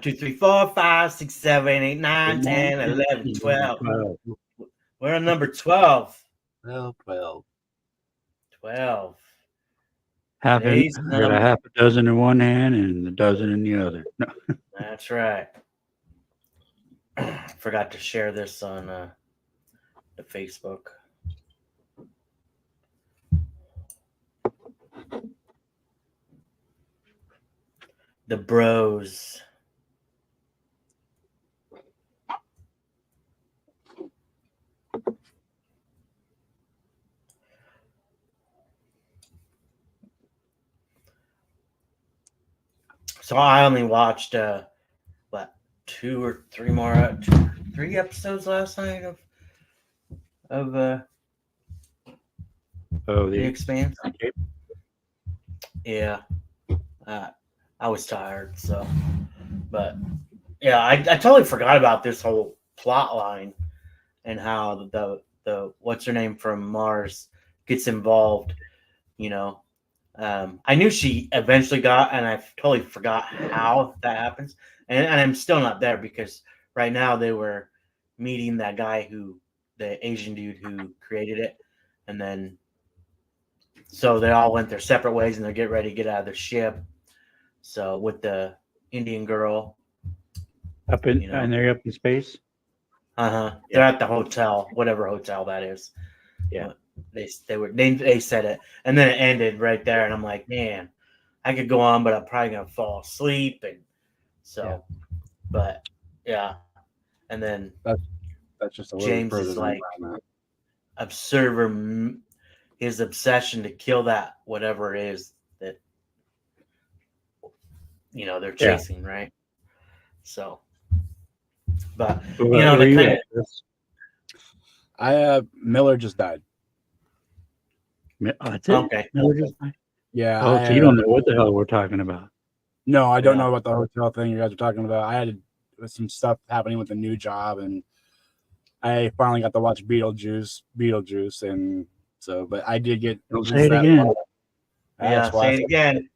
2, 3, 4, 5, 6, 7, 8, 9, 10, 11, 12. We're on number 12. 12. 12. I got a half a dozen in one hand and a dozen in the other. No. That's right. Forgot to share this on the Facebook. The bros. So I only watched 2 or 3 more 3 episodes last night of The Expanse. Yeah. I was tired, so but yeah, I totally forgot about this whole plot line and how the what's her name from Mars gets involved, you know. I knew she eventually got, and I totally forgot how that happens. And I'm still not there because right now they were meeting that guy the Asian dude who created it. And then, so they all went their separate ways and they're getting ready to get out of the ship. So with the Indian girl. And they're up in space? Uh-huh. They're at the hotel, whatever hotel that is. Yeah. They said it, and then it ended right there, and I'm like, man, I could go on, but I'm probably gonna fall asleep, and so, but yeah, and then that's just a little James further is than like that. observer, his obsession to kill that whatever it is that they're chasing, right? So, but the kind of Miller just died. That's it. Okay. Yeah. Oh, so you don't know what the hell we're talking about? No, I don't know about the hotel thing you guys are talking about. I had some stuff happening with the new job, and I finally got to watch Beetlejuice, and so. But I did get. Don't say it again. Yeah, say it again.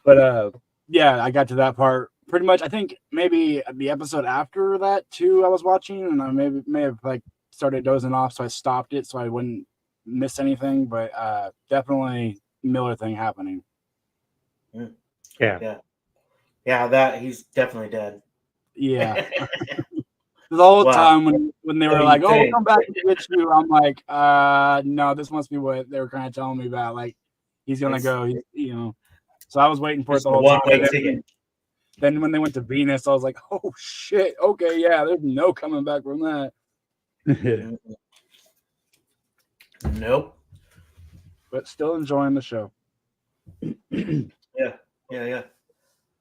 But yeah, I got to that part pretty much. I think maybe the episode after that too. I was watching, and I may have like started dozing off, so I stopped it so I wouldn't miss anything. But definitely Miller thing happening. Yeah. That he's definitely dead. Yeah. The whole time when they were like, "Oh, we'll come back and get you," I'm like, no, this must be what they were kind of telling me about. Like, he's gonna go, So I was waiting for it the whole time. Then when they went to Venus, I was like, "Oh shit! Okay, yeah, there's no coming back from that." Nope. But still enjoying the show. Yeah.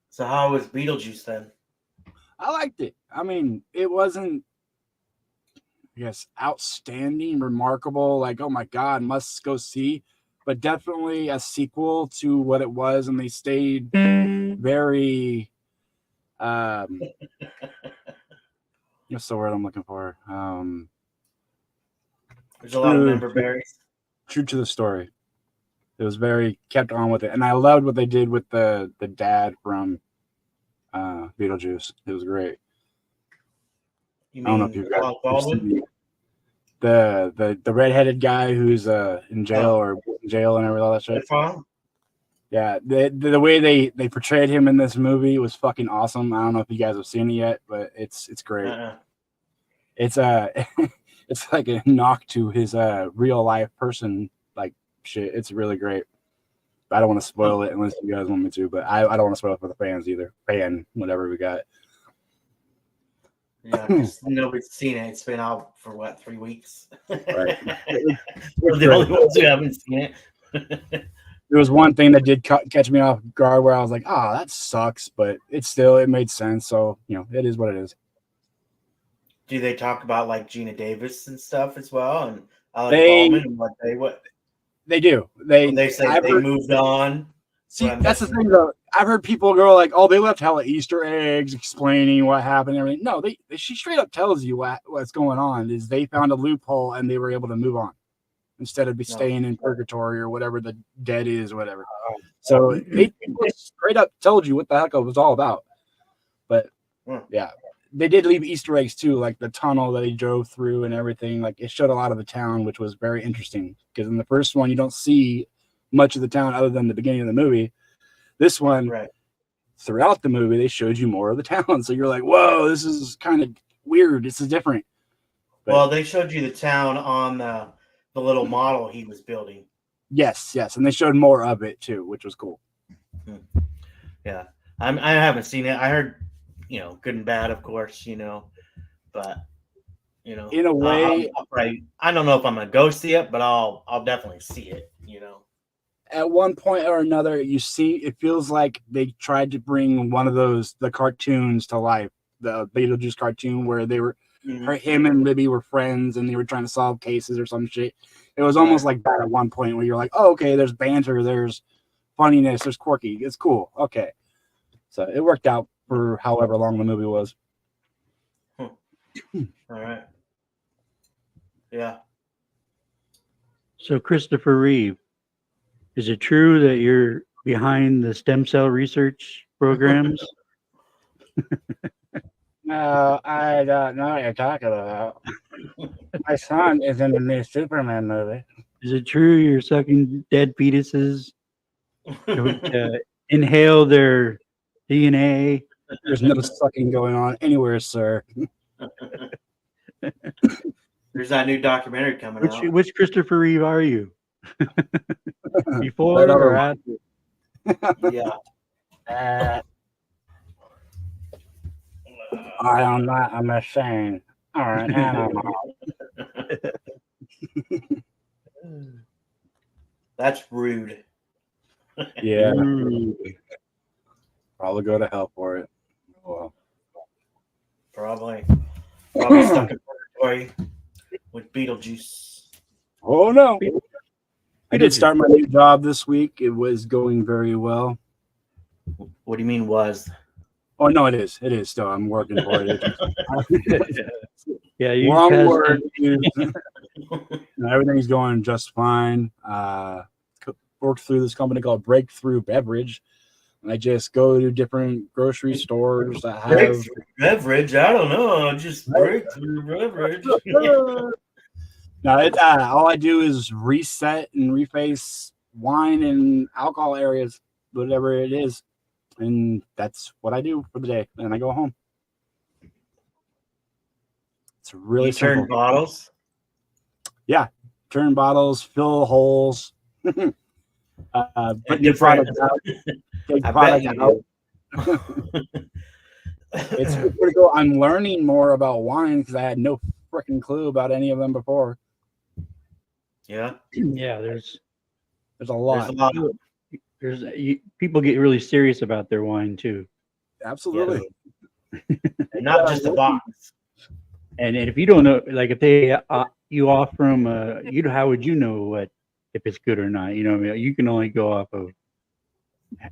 So how was Beetlejuice then? I liked it. I mean, it wasn't, I guess, outstanding, remarkable, like, oh my God, must go see, but definitely a sequel to what it was, and they stayed very, what's the word I'm looking for? There's a lot of member berries. True to the story. It was very kept on with it, and I loved what they did with the dad from Beetlejuice. It was great. You mean I don't know if you've got the redheaded guy who's in jail and all that shit. Yeah, the way they portrayed him in this movie was fucking awesome. I don't know if you guys have seen it yet, but it's great. It's it's like a knock to his real life person like shit. It's really great. I don't want to spoil it unless you guys want me to, but I don't want to spoil it for the fans either. Whatever we got. Yeah, because nobody's seen it. It's been out for 3 weeks. Right. We're the only ones who haven't seen it. There was one thing that did catch me off guard where I was like, that sucks, but it made sense. So, it is what it is. Do they talk about like Gina Davis and stuff as well? And Alec Baldwin and what they do. They say they moved on. See, that's the thing though. I've heard people go like, "Oh, they left hella Easter eggs explaining what happened and everything." No, she straight up tells you what's going on. Is they found a loophole and they were able to move on instead of staying in purgatory or whatever the dead is, whatever. So they straight up told you what the heck it was all about. Yeah. They did leave Easter eggs too, like the tunnel that he drove through and everything. Like it showed a lot of the town, which was very interesting. Because in the first one, you don't see much of the town other than the beginning of the movie. This one, throughout the movie, they showed you more of the town. So you're like, whoa, this is kind of weird. This is different. But, well, they showed you the town on the little model he was building. Yes. And they showed more of it too, which was cool. Yeah. I haven't seen it. I heard, good and bad, of course, but, in a way, I don't know if I'm going to go see it, but I'll definitely see it, At one point or another, it feels like they tried to bring one of the cartoons to life, the Beetlejuice cartoon where they were, him and Libby were friends and they were trying to solve cases or some shit. It was almost like that at one point where you're like, oh, okay, there's banter, there's funniness, there's quirky. It's cool. Okay. So it worked out for however long the movie was. All right. Yeah. So Christopher Reeve, is it true that you're behind the stem cell research programs? No, I don't know what you're talking about. My son is in the new Superman movie. Is it true you're sucking dead fetuses to inhale their DNA? There's no sucking going on anywhere, sir. There's that new documentary coming out. Which Christopher Reeve are you? Before or after? Yeah. I am not a machine. All right, animal. That's rude. Yeah. Probably go to hell for it. Well. Probably stuck in purgatory with Beetlejuice. Oh no. I did start my new job this week. It was going very well. What do you mean was? Oh no, it is. It is still. I'm working for it. Yeah, you everything's going just fine. Worked through this company called Breakthrough Beverage. And I just go to different grocery stores that have Breakthrough Beverage. I don't know. Just Breakthrough Beverage. No, all I do is reset and reface wine and alcohol areas, whatever it is. And that's what I do for the day. And I go home. It's really simple. Turn bottles? Yeah. Turn bottles, fill holes. Put new products out. Take product out. It's pretty cool. I'm learning more about wine because I had no freaking clue about any of them before. Yeah. There's a lot. People get really serious about their wine too. Absolutely. Yeah. And not just the box. And if you don't know, like if they you offer them, how would you know if it's good or not? You can only go off of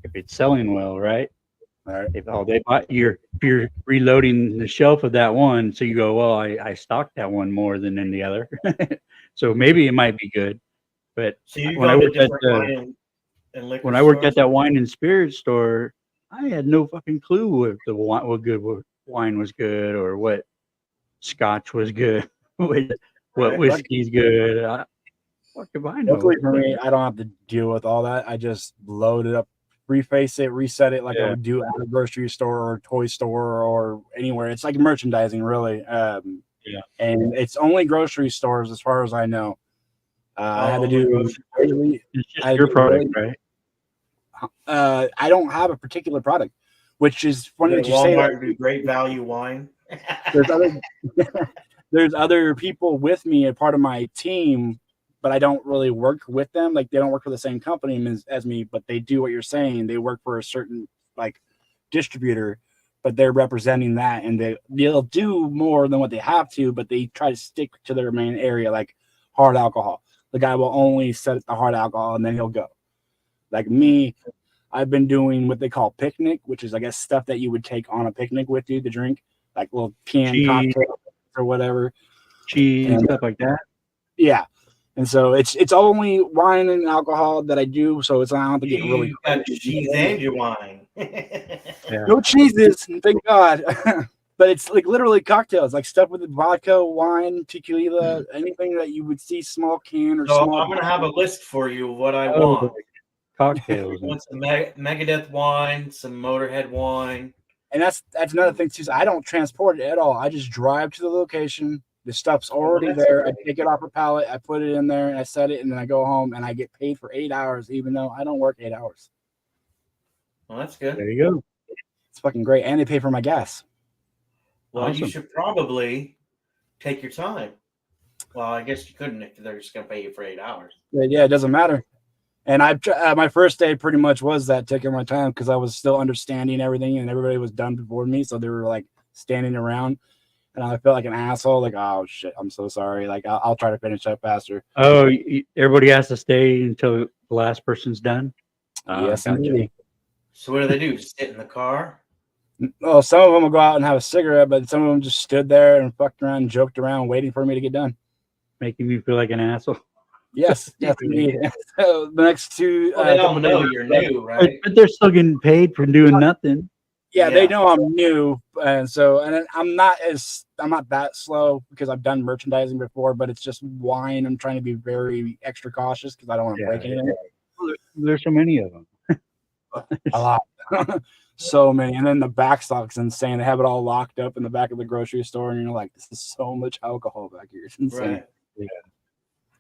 if it's selling well, right? All right. If you're reloading the shelf of that one, so you go, well, I stocked that one more than any other, so maybe it might be good. But so when I worked at that wine and spirit store, I had no fucking clue what wine was good or what scotch was good, what whiskey's good. What do I know? Luckily for me, I don't have to deal with all that. I just load it up, reface it, reset it like I would do at a grocery store or toy store or anywhere. It's like merchandising, really. And it's only grocery stores as far as I know. I had to do it's just your product, right? I don't have a particular product, which is funny that you say that. Do great value wine. There's other people with me, a part of my team, but I don't really work with them. Like they don't work for the same company as me, but they do what you're saying. They work for a certain distributor, but they're representing that, and they'll do more than what they have to, but they try to stick to their main area, like hard alcohol. The guy will only set the hard alcohol and then he'll go. Like me, I've been doing what they call picnic, which is, I guess, stuff that you would take on a picnic with you to drink, like little canned cocktails or whatever. Cheese and stuff like that. Yeah. And so it's only wine and alcohol that I do, so it's not to get really cheese and your wine. Yeah. No cheeses, thank God. But it's like literally cocktails, like stuff with vodka, wine, tequila, anything that you would see small can or So small. I'm gonna have a list for you of what I Oh, want. cocktails. I want some Megadeth wine, some Motorhead wine. And that's another thing too. I don't transport it at all. I just drive to the location. The stuff's already there. I take it off a pallet. I put it in there and I set it, and then I go home and I get paid for 8 hours, even though I don't work 8 hours. Well, that's good. There you go. It's fucking great, and they pay for my gas. Well, you Awesome. should probably take your time. Well, I guess you couldn't if they're just gonna pay you for 8 hours. But yeah, it doesn't matter. And my first day pretty much was that, taking my time, because I was still understanding everything, and everybody was done before me, so they were like standing around, and I felt like an asshole. Like, oh shit, I'm so sorry. Like, I'll try to finish up faster. Oh, everybody has to stay until the last person's done. Yes, Gotcha. indeed. So what do they do? Just sit in the car? Well, some of them will go out and have a cigarette, but some of them just stood there and fucked around, and joked around, waiting for me to get done. Making me feel like an asshole. Yes, yes, indeed. So the next two, Well, they couple don't know days- you're new, right? But they're still getting paid for doing nothing. Yeah, Yeah. they know I'm new, and so I'm not that slow, because I've done merchandising before, but it's just wine. I'm trying to be very extra cautious because I don't want to Yeah, break anything. There's so many of them. A lot. So many. And then the back stock's insane. They have it all locked up in the back of the grocery store, and you're like, this is so much alcohol back here. It's insane. Right. Yeah.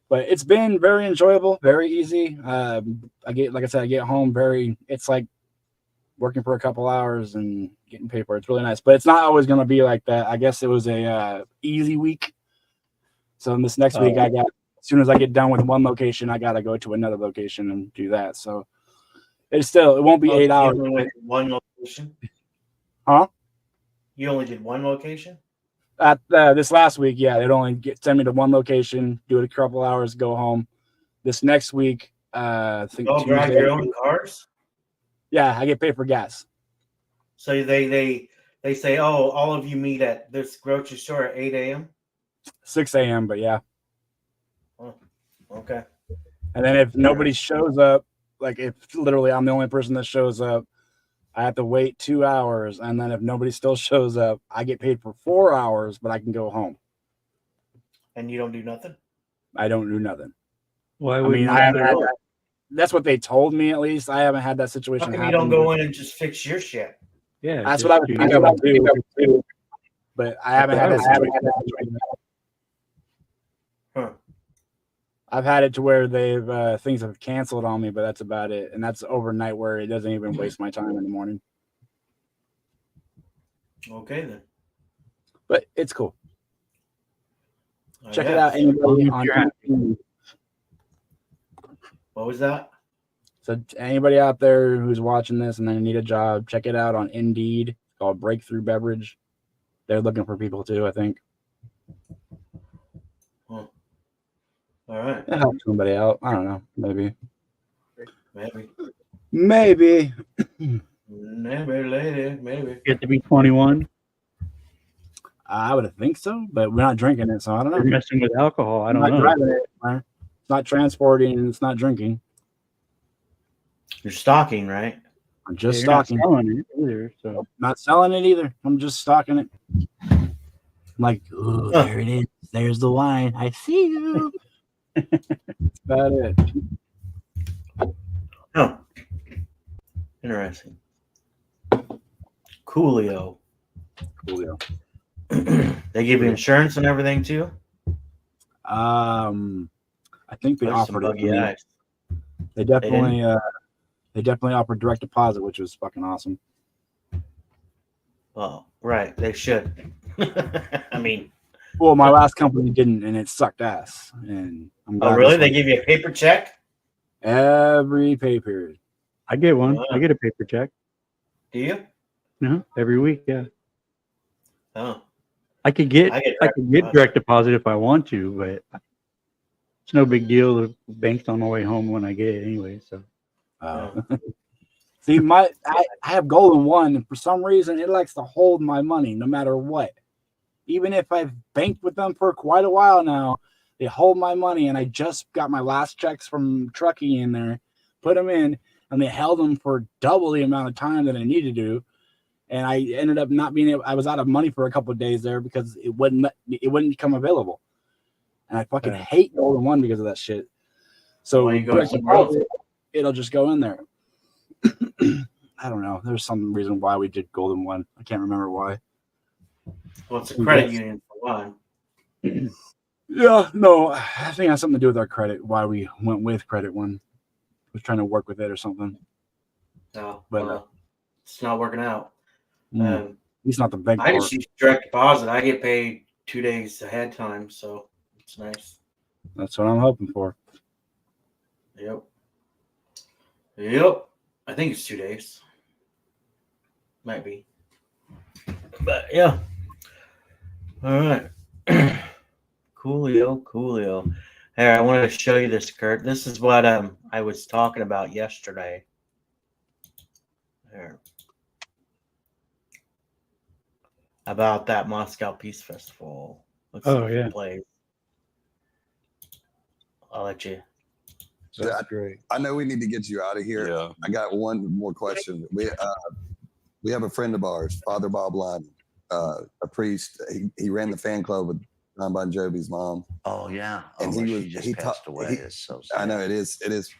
But it's been very enjoyable, very easy. I get home it's like working for a couple hours and getting paid for it. It's really nice. But it's not always going to be like that. I guess it was a easy week. So in this next week, as soon as I get done with one location, I got to go to another location and do that. So it won't be 8 hours. You only went to one location? Huh? You only did one location? At this last week, yeah, they'd only send me to one location, do it a couple hours, go home. This next week, I think You all drive your own cars? Yeah, I get paid for gas. So they say, oh, all of you meet at this grocery store at 8 a.m.? 6 a.m., but yeah. Oh, okay. And then if nobody shows up, like if literally I'm the only person that shows up, I have to wait 2 hours. And then if nobody still shows up, I get paid for 4 hours, but I can go home. And you don't do nothing? I don't do nothing. Why I would mean, I haven't had that. That's what they told me, at least. I haven't had that situation How come happen. you don't go in and just fix your shit? Yeah, That's what I would think about too. But I haven't had that situation. Huh. I've had it to where they've things have canceled on me, but that's about it. And that's overnight, where it doesn't even waste my time in the morning. Okay, then. But it's cool. I Check it guess. out. Anybody on What was that? So anybody out there who's watching this and they need a job, check it out on Indeed. It's called Breakthrough Beverage. They're looking for people too, I think. Huh. All right. It helps somebody out. I don't know. Maybe. Maybe later. Maybe. You have to be 21. I would think so, but we're not drinking it, so I don't know. You're messing with alcohol. I don't I'm not know. driving it, man. It's not transporting, and it's not drinking. You're stalking, right? I'm just You're not stocking. selling it either, so. Not selling it either. I'm just stocking it. I'm like, ooh, there it is. There's the wine. I see you. That's about it. Oh. Interesting. Coolio. Coolio. They give you insurance and everything too? I think they Those some offered it. buggy eyes. They definitely offered direct deposit, which was fucking awesome. Well, right. They should. I mean, Well, my last company didn't, and it sucked ass. And I'm oh, glad really? this They one- give you a paper check? every pay period. I get one. Wow. I get a paper check. Do you? Every week, yeah. Oh. I could get I get direct deposit if I want to, but it's no big deal. The bank's on my way home when I get it anyway. So See, I have Golden One, and for some reason it likes to hold my money no matter what. Even if I've banked with them for quite a while now, they hold my money. And I just got my last checks from Truckee in there, put them in, and they held him for double the amount of time that I needed to. And I ended up not being able. I was out of money for a couple of days there because it wouldn't become available. And I fucking hate Golden One because of that shit. So it'll just go in there. I don't know. There's some reason why we did Golden One. I can't remember why. Well, it's a credit union for one. Yeah, no, I think it has something to do with our credit. Why we went with Credit One. Was trying to work with it or something. No, but it's not working out. He's not the bank. I just use direct deposit. I get paid 2 days ahead time, so it's nice. That's what I'm hoping for. Yep. I think it's 2 days. Might be. But yeah. All right. Coolio. Hey, I wanted to show you this, Kurt. This is what I was talking about yesterday. There. About that Moscow Peace Festival. Let's play. I'll let you. That's great. I know we need to get you out of here. Yeah. I got one more question. We have a friend of ours, Father Bob Lyman, a priest. He ran the fan club with John Bon Jovi's mom. Oh yeah, and she just passed away. It's so sad. I know it is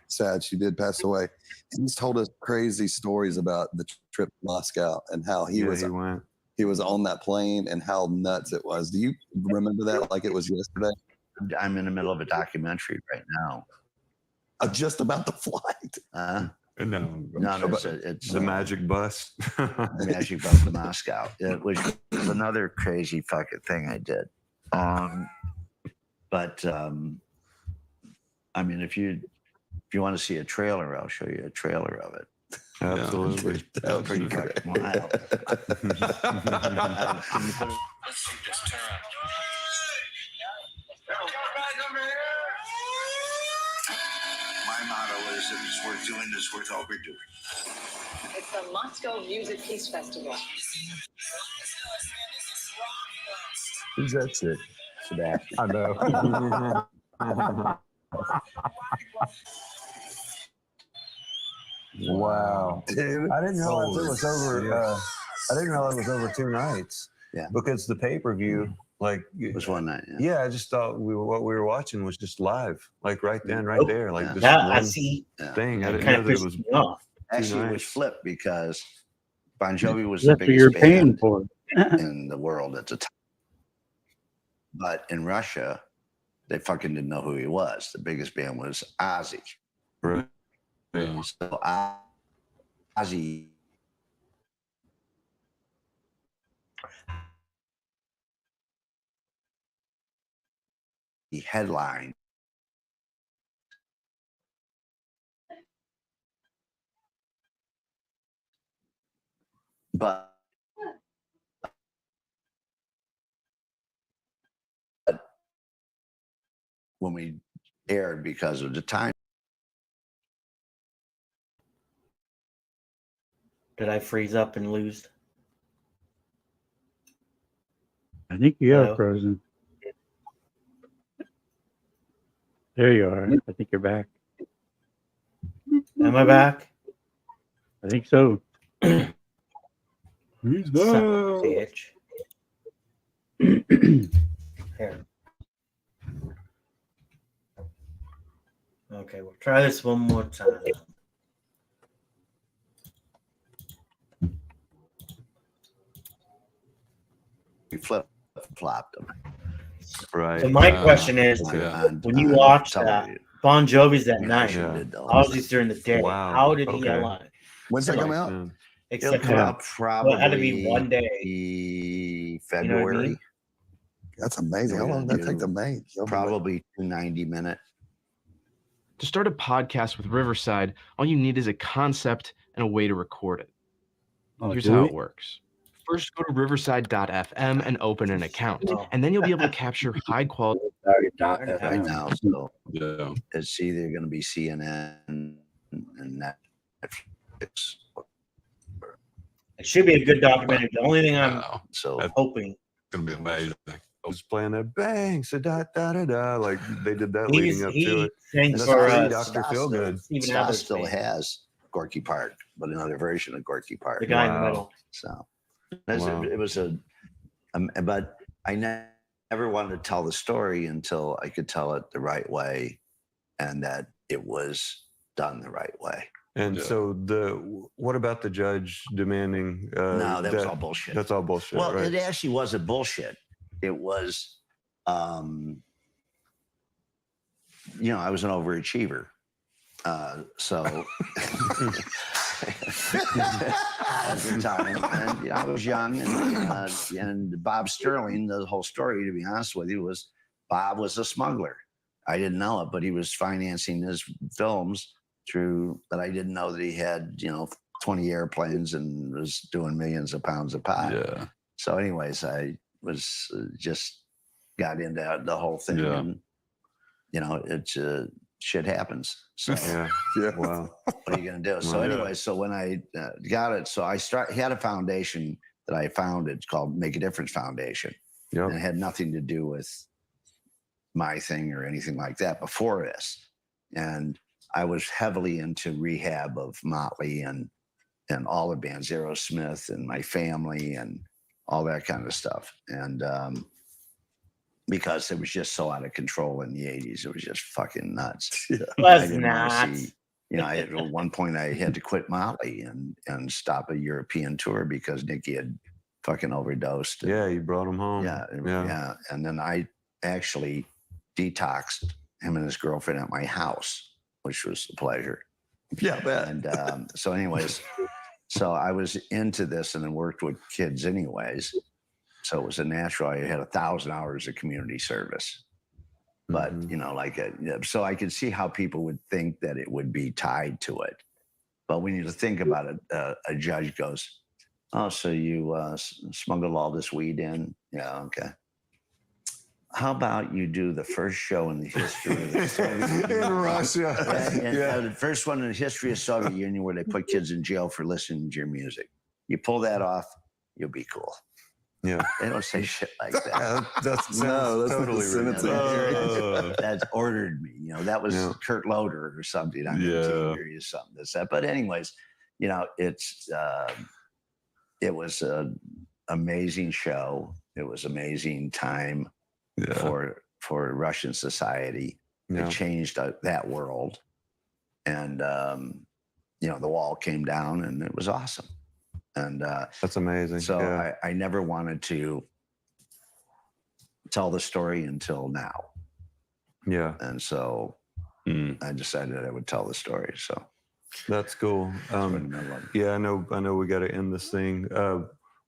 sad. She did pass away. And he's told us crazy stories about the trip to Moscow and how he was on that plane and how nuts it was. Do you remember that like it was yesterday? I'm in the middle of a documentary right now. Just about the flight. No, it's the magic bus. The magic bus to Moscow. It was another crazy fucking thing I did. But I mean, if you want to see a trailer, I'll show you a trailer of it. Absolutely. That's pretty fucking wild. My motto is, if it's worth doing, it's worth all we're doing. It's the Moscow Music Peace Festival. Who's that shit? Sebastian. I know. Wow, dude! I didn't realize it was over. I didn't realize it was over 2 nights. Yeah, because the pay-per-view, like, it was one night. Yeah, I just thought what we were watching was just live, like right then, right there, like this I see. thing. I didn't know that it was off. Actually, it was flipped because Bon Jovi was the biggest you're band paying for in the world at the time. But in Russia, they fucking didn't know who he was. The biggest band was Ozzy. Right. So Ozzy he headlined but when we aired because of the time. Did I freeze up and lose? I think you are frozen. There you are. I think you're back. Am I back? I think so. He's back. Bitch. Here. Okay, we'll try this one more time. We flip-flopped them. Right. So my question is, when you watch that, Bon Jovi's that night, Ozzy's during the day. Wow. How did he align? When's that come out? It'll come out probably. It had to be one day. February. You know what I mean? That's amazing. How long did that take to make? Probably 90 minutes. To start a podcast with Riverside, all you need is a concept and a way to record it. Here's how it works. First, go to riverside.fm and open an account, and then you'll be able to capture high quality. Right now, so it's either going to be CNN and Netflix. It should be a good documentary. The only thing I'm hoping it's gonna be amazing. I was playing that bang, so da da da da, like they did that He's- leading up he to it. sings And for that's us. Dr. Feelgood. Even Scott others still fans. has Gorky Park, but another version of Gorky Park. The guy in the middle. So Wow. it was but I never wanted to tell the story until I could tell it the right way, and that it was done the right way. And so what about the judge demanding? No, that was all bullshit. That's all bullshit. Well, right? it actually wasn't bullshit. It was, I was an overachiever. So at the time, and I was young, and Bob Sterling, the whole story, to be honest with you, was Bob was a smuggler. I didn't know it, but he was financing his films through, but I didn't know that he had, 20 airplanes and was doing millions of pounds of pot. Yeah. So anyways, I was just got into the whole thing, and, it's shit happens. So Wow. what are you going to do? So anyway, so when I got it, so he had a foundation that I founded called Make a Difference Foundation. Yep. And it had nothing to do with my thing or anything like that before this. And I was heavily into rehab of Motley and all the bands, Aerosmith, and my family and all that kind of stuff. And because it was just so out of control in the 80s, it was just fucking nuts. Was nuts. At one point I had to quit Motley and stop a European tour because Nicky had fucking overdosed. Yeah, you brought him home. Yeah. And then I actually detoxed him and his girlfriend at my house, which was a pleasure. Yeah, bet. And so anyways, so I was into this and then worked with kids anyways. So it was a natural. I had 1,000 hours of community service. But, so I could see how people would think that it would be tied to it. But when you think about it, a judge goes, "Oh, so you smuggled all this weed in?" Yeah, okay. How about you do the first show in the history of the Soviet Union? In Russia. The first one in the history of Soviet Union where they put kids in jail for listening to your music. You pull that off, you'll be cool. Yeah. They don't say shit like that. That's totally That's ordered me. That was Kurt Loder or something. I'm going to hear you something that's that. But anyways, it was an amazing show. It was amazing time for Russian society. It changed that world. And, the wall came down and it was awesome. And that's amazing. So I never wanted to tell the story until now. Yeah. And so I decided I would tell the story. So that's cool. I know we got to end this thing.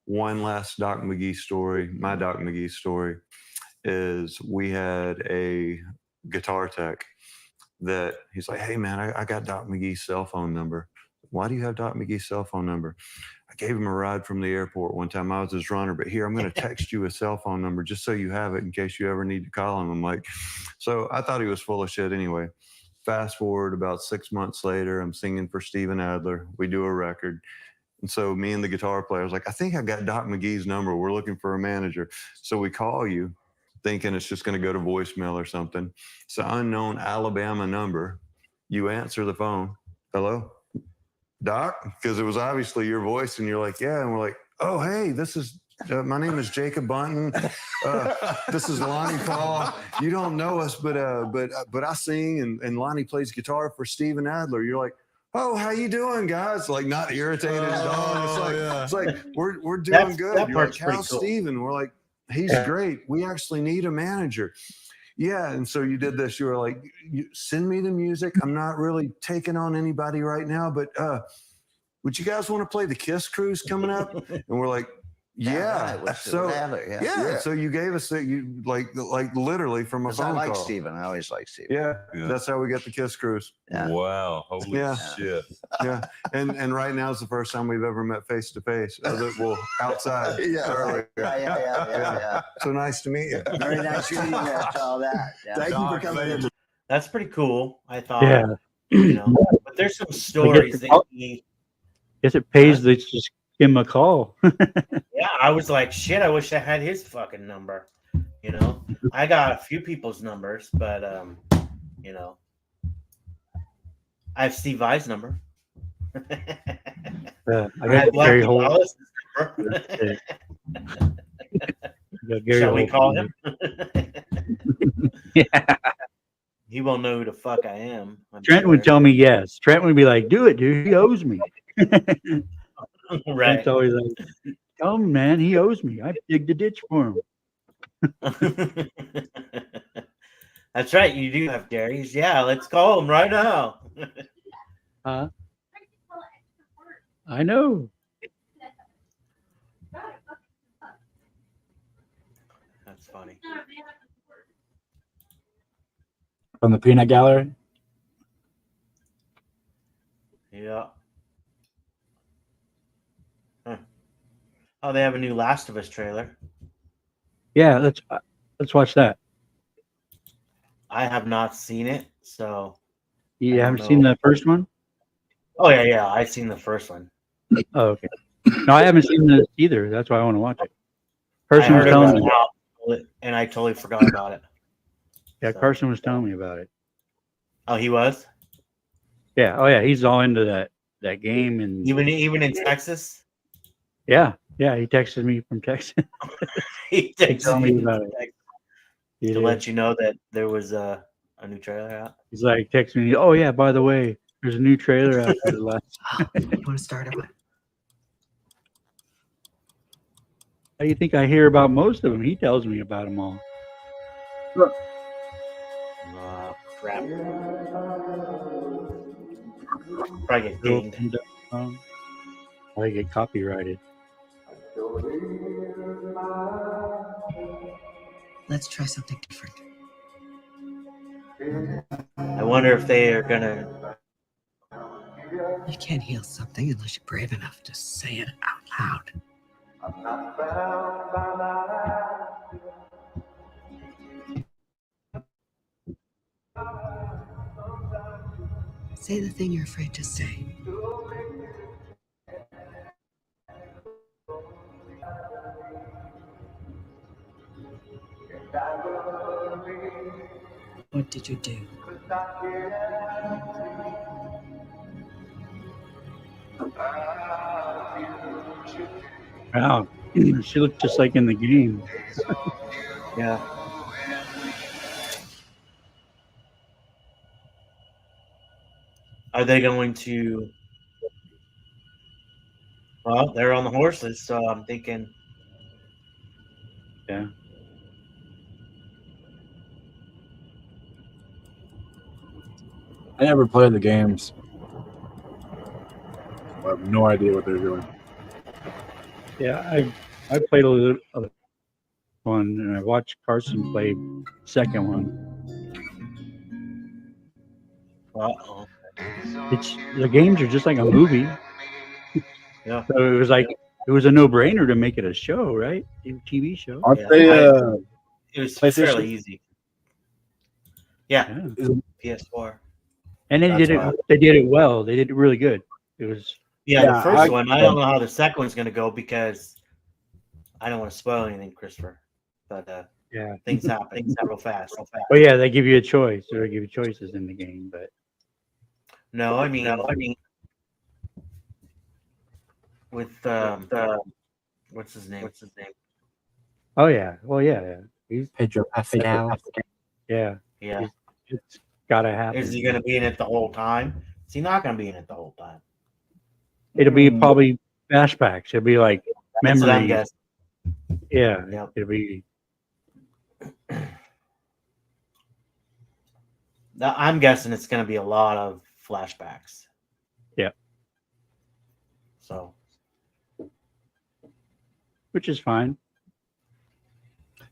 One last Doc McGee story. My Doc McGee story is we had a guitar tech that he's like, "Hey man, I got Doc McGee's cell phone number." "Why do you have Doc McGee's cell phone number?" "I gave him a ride from the airport one time. I was his runner, but here, I'm going to text you a cell phone number just so you have it in case you ever need to call him." I'm like, so I thought he was full of shit anyway. Fast forward about 6 months later, I'm singing for Steven Adler. We do a record. And so me and the guitar player was like, "I think I got Doc McGee's number. We're looking for a manager." So we call you thinking it's just going to go to voicemail or something. It's an unknown Alabama number. You answer the phone. "Hello? Doc?" Because it was obviously your voice, and you're like, "Yeah." And we're like, "Oh, hey, this is my name is Jacob Bunton. This is Lonnie Paul. You don't know us, but I sing and Lonnie plays guitar for Steven Adler." You're like, "Oh, how you doing, guys?" Like, not irritated at all. It's like we're doing good. You're like, "How's Steven?" We're like, "He's great. We actually need a manager." "Yeah." And so you did this. You were like, "You send me the music. I'm not really taking on anybody right now, but would you guys want to play the Kiss Cruise coming up?" And we're like, "Yeah." So you gave us you like literally from a phone call. I like Steven. I always like Steven. Yeah. That's how we got the Kiss Cruise. Yeah. Wow. Holy shit. Yeah. And right now is the first time we've ever met face to face. Well, outside. Yeah. So nice to meet you. Very nice meeting you after all that. Yeah. Thank you for coming in. That's pretty cool. I thought, but there's some stories that guess it pays to just give him a call. Yeah, I was like, shit, I wish I had his fucking number. I got a few people's numbers, but I have Steve Vai's number. I got Gary Holt. Shall we call him? Yeah. He won't know who the fuck I am. Trent would tell me yes. Trent would be like, "Do it, dude. He owes me." Right. Trent's always like, "Tell him, man. He owes me. I digged the ditch for him." That's right. You do have Gary's. Yeah, let's call him right now. I know. That's funny. From the Peanut Gallery. Yeah. Huh. Oh, they have a new Last of Us trailer. Yeah, let's watch that. I have not seen it, so. You haven't seen the first one? Oh yeah, I've seen the first one. Oh, okay. No, I haven't seen this either. That's why I want to watch it. Carson was telling me, and I totally forgot about it. Yeah, so. Carson was telling me about it. Oh, he was? Yeah. Oh, yeah. He's all into that game, and even in Texas. Yeah. He texted me from Texas. He texted me about it to let you know that there was a new trailer out. He's like texting me. Oh yeah, by the way, there's a new trailer out for the last. You want to start it? How do you think I hear about most of them? He tells me about them all. Crap. Probably get dinged. Probably get copyrighted. Let's try something different. I wonder if they are gonna. You can't heal something unless you're brave enough to say it out loud. Say the thing you're afraid to say. What did you do? Wow, she looked just like in the game. Yeah. Are they going to? Well, they're on the horses, so I'm thinking. Yeah. I never played the games. I have no idea what they're doing. Yeah, I played a little one, and I watched Carson play the second one. Uh-oh. The games are just like a movie. Yeah. So it was like it was a no-brainer to make it a show, right? A TV show. Aren't they? It was fairly easy. Yeah. PS4. And they did it. They did it well. They did it really good. It was. Yeah, the first one. I don't know how the second one's going to go because I don't want to spoil anything, Christopher. But yeah, things happen. Things happen real fast. Oh yeah, they give you a choice. Or they give you choices in the game, but no, I mean, with what's his name? Oh yeah. Well, yeah. He's Pedro Pascal. Yeah. Yeah. It's gotta happen. Is he going to be in it the whole time? Is he not going to be in it the whole time? It'll be probably flashbacks. It'll be like memory. Yeah. Yep. It'll be. I'm guessing it's going to be a lot of flashbacks. Yeah. So. Which is fine.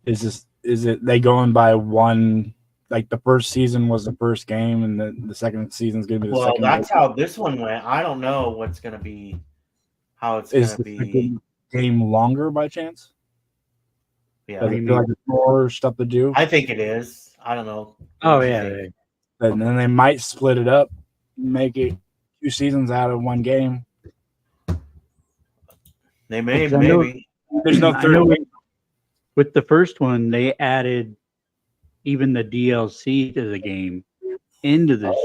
Is it they going by one? Like the first season was the first game, and the second season is going to be the second. Well, that's how this one went. I don't know what's going to be, how it's going to be. Game longer by chance? Yeah, does it feel like there's more stuff to do? I think it is. I don't know. Oh yeah, and then they might split it up, make it 2 seasons out of one game. They may, maybe. There's no third game. With the first one, they added even the DLC to the game into this.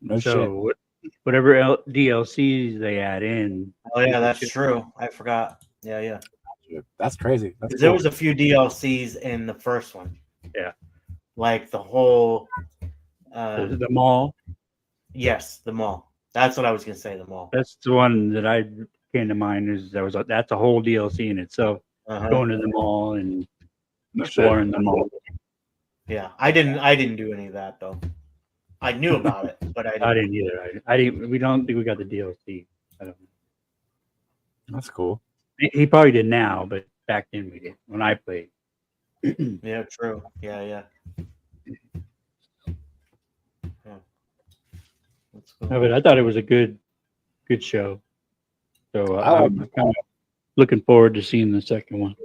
No so shit. whatever DLCs they add in. Oh yeah, that's true. I forgot. Yeah. That's crazy. That's There cool. was a few DLCs in the first one. Yeah. Like the whole. The mall. Yes, the mall. That's what I was gonna say. The mall. That's the one that I came to mind. That's a whole DLC in itself. Going to the mall and exploring the mall. Yeah, I didn't do any of that though. I knew about it, but I didn't either. I didn't. We don't think we got the DLC. I don't know. That's cool. He probably did now, but back then we did when I played. Yeah, true. Yeah. No, but I thought it was a good show. So I'm kind of looking forward to seeing the second one.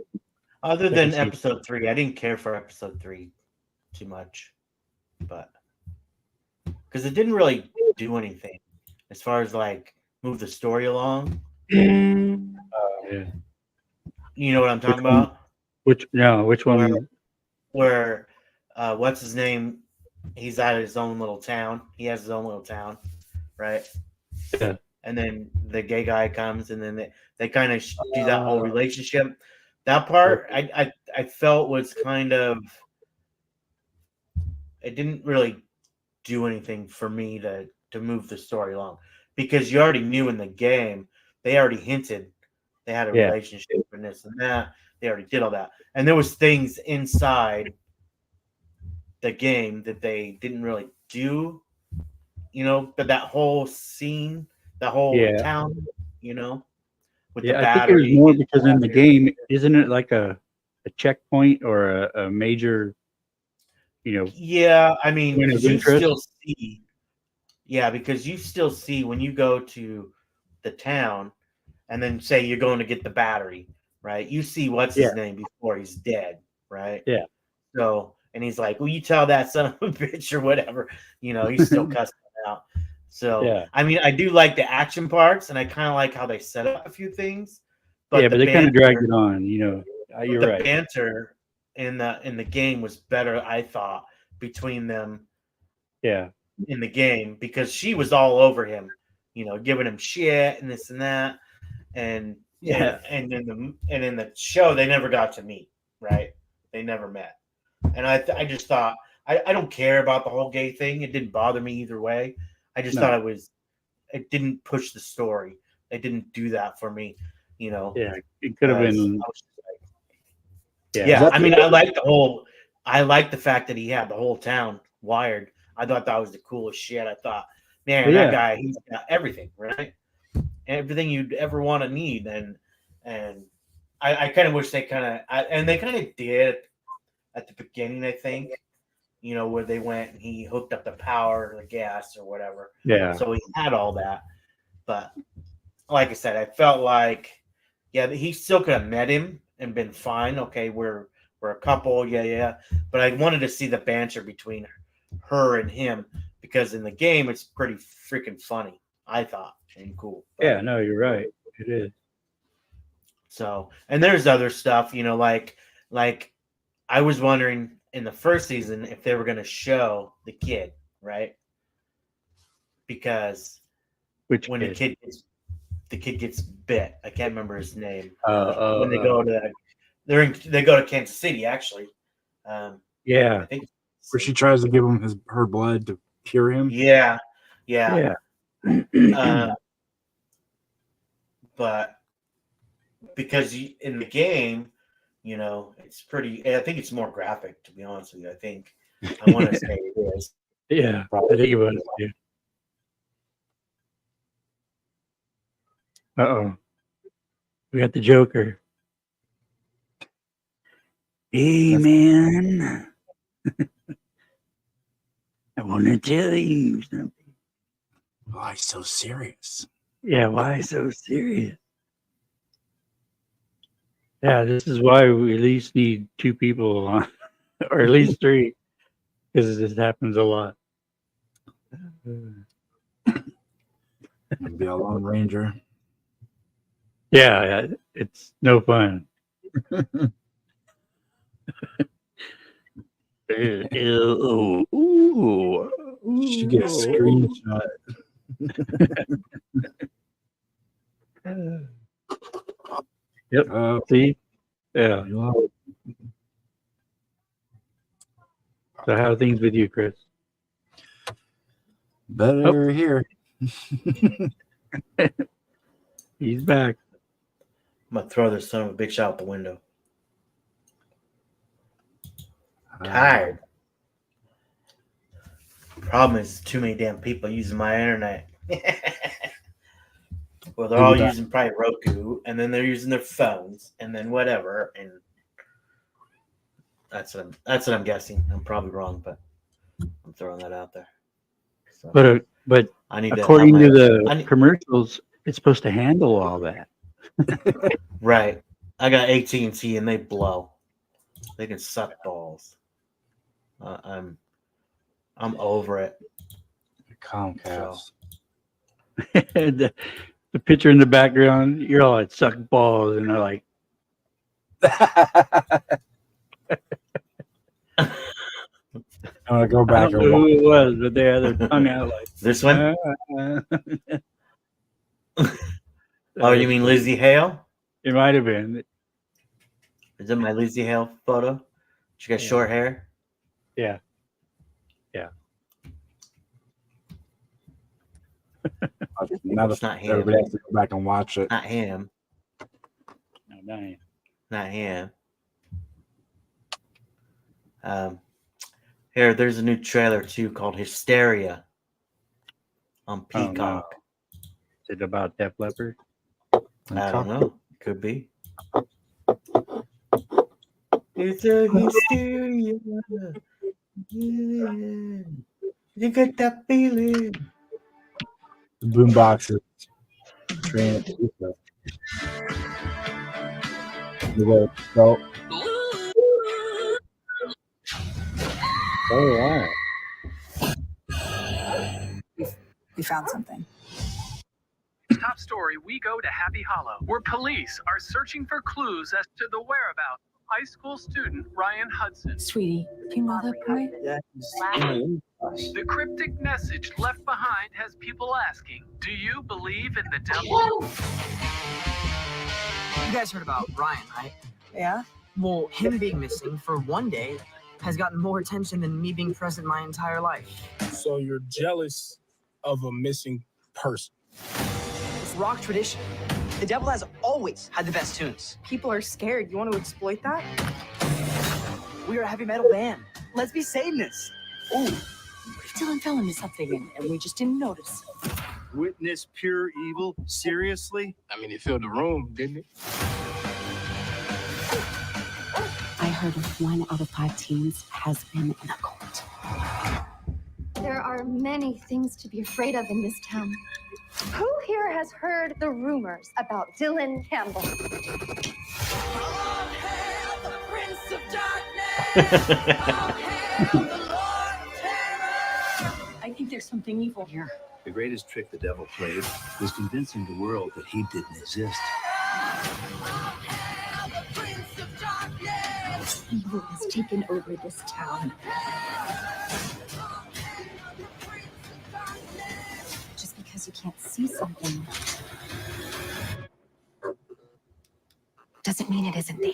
Other than episode 3, I didn't care for episode 3 too much, but because it didn't really do anything as far as like move the story along. Yeah. You know what I'm talking about? Which one? Where what's his name? He's at his own little town. He has his own little town, right? Yeah. And then the gay guy comes, and then they kind of do that whole relationship. That part I felt was kind of, it didn't really do anything for me to move the story along, because you already knew in the game they already hinted they had a relationship and this and that. They already did all that, and there was things inside the game that they didn't really do, but that whole scene, the whole town, with the battery. I think it was more because in the game, isn't it like a checkpoint or a major, Yeah, I mean, point of you interest? still see. Yeah, because you still see when you go to the town, and then say you're going to get the battery, right? You see what's his name before he's dead, right? Yeah. So, and he's like, "Will you tell that son of a bitch or whatever?" He's still cussing him out. So, I mean, I do like the action parts, and I kind of like how they set up a few things. But they kind of dragged it on. You're right. The banter in the game was better, I thought, between them. Yeah. In the game, because she was all over him, giving him shit and this and that, and in the show they never got to meet, right? They never met, and I just thought I don't care about the whole gay thing. It didn't bother me either way. I just thought it didn't push the story. They didn't do that for me, Yeah, it could have been. I mean, I like the fact that he had the whole town wired. I thought that was the coolest shit. I thought, man, that guy, he's got everything, right? Everything you'd ever want to need. And I kind of wish they kind of did at the beginning, I think, where they went and he hooked up the power, the gas or whatever. Yeah. So he had all that. But like I said, I felt like, he still could have met him and been fine. Okay, we're a couple. Yeah. But I wanted to see the banter between her and him, because in the game it's pretty freaking funny, I thought, and cool. But, no, you're right. It is. So, and there's other stuff, like I was wondering in the first season if they were going to show the kid, right? Because when the kid gets bit, I can't remember his name. When they go to they go to Kansas City, actually. I think where she tries to give him her blood to cure him. Yeah. But because in the game, it's pretty. I think it's more graphic, to be honest with you. I think I want to say it is. Yeah, I think it was. Yeah. We got the Joker. Hey, man. I want to tell you something. Why so serious? Yeah, why so serious? Yeah, this is why we at least need 2 people on, or at least 3, because this happens a lot. Be a Lone Ranger. Yeah, it's no fun. She gets a screenshot. Yep. See? Yeah. So how are things with you, Chris? Better here. He's back. I'm gonna throw this son of a big shot out the window. Tired. Problem is, too many damn people using my internet. Well, they're all using probably Roku, and then they're using their phones, and then whatever, and that's what I'm guessing. I'm probably wrong, but I'm throwing that out there. So, But I need according to the commercials, it's supposed to handle all that. Right. I got AT&T, and they blow. They can suck balls. I'm over it. Comcast. the picture in the background, you're all like suck balls, and they're like, I'm gonna go back. I don't know who it was, but they had their tongue out like this one. Oh, you mean Lizzie Hale? It might have been. Is it my Lizzie Hale photo? She got short hair. Yeah. Yeah. Now it's not him. Everybody has to go back and watch it. Not him. No, not him. Not him. Here, there's a new trailer too called Hysteria on Peacock. Oh, no. Is it about Def Leppard? I don't know. Could be. It's a hysteria. Yeah. You get that feeling. The boombox is trained. So. Oh, wow. We found something. Top story, we go to Happy Hollow, where police are searching for clues as to the whereabouts of high school student Ryan Hudson. Sweetie, do you know that boy? Yeah. The cryptic message left behind has people asking, do you believe in the devil? You guys heard about Ryan, right? Yeah? Well, him being missing for one day has gotten more attention than me being present my entire life. So you're jealous of a missing person? It's rock tradition. The devil has always had the best tunes. People are scared. You want to exploit that? We are a heavy metal band. Let's be Satanists. Ooh. What if Dylan fell into something and we just didn't notice? Witness pure evil? Seriously? I mean, it filled the room, didn't it? I heard 1 out of 5 teens has been in a cult. There are many things to be afraid of in this town. Who here has heard the rumors about Dylan Campbell? I think there's something evil here. The greatest trick the devil played was convincing the world that he didn't exist. Evil has taken over this town. Just because you can't see something doesn't mean it isn't there.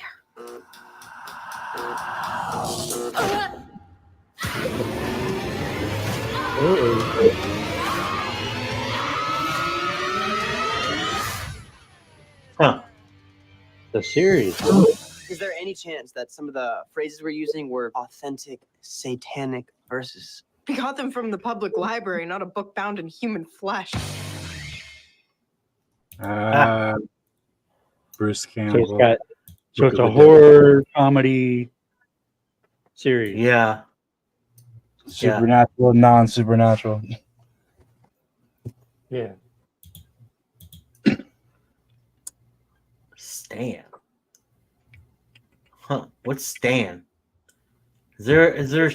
Huh. The series. Is there any chance that some of the phrases we're using were authentic satanic verses? We got them from the public library, not a book bound in human flesh. Bruce So Campbell. it's a horror comedy series. Yeah. Supernatural, non-supernatural. Yeah. Stan. Huh? What's Stan? Is there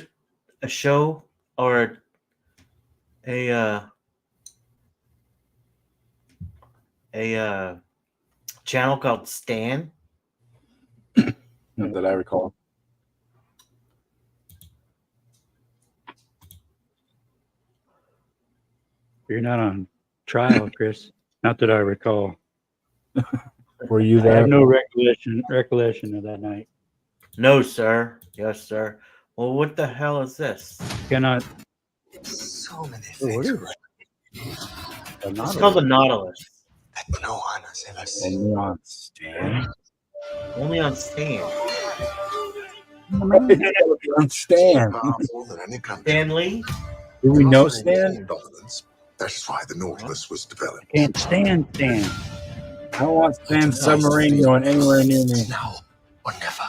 a show or a channel called Stan? Not that I recall. You're not on trial, Chris. Not that I recall. Were you I there? have no recollection of that night. No, sir. Yes, sir. Well, what the hell is this? Cannot. So many What things. is it? It's called the Nautilus. That no one has ever seen. Only on Stan. Only on Stan. On Stan. Powerful than any country. Stan Lee? Do we know Also maintain Stan? dominance. That is why the Nautilus was developed. Can't stand Stan. I don't want Stan's submarine going anywhere near me. Now or never.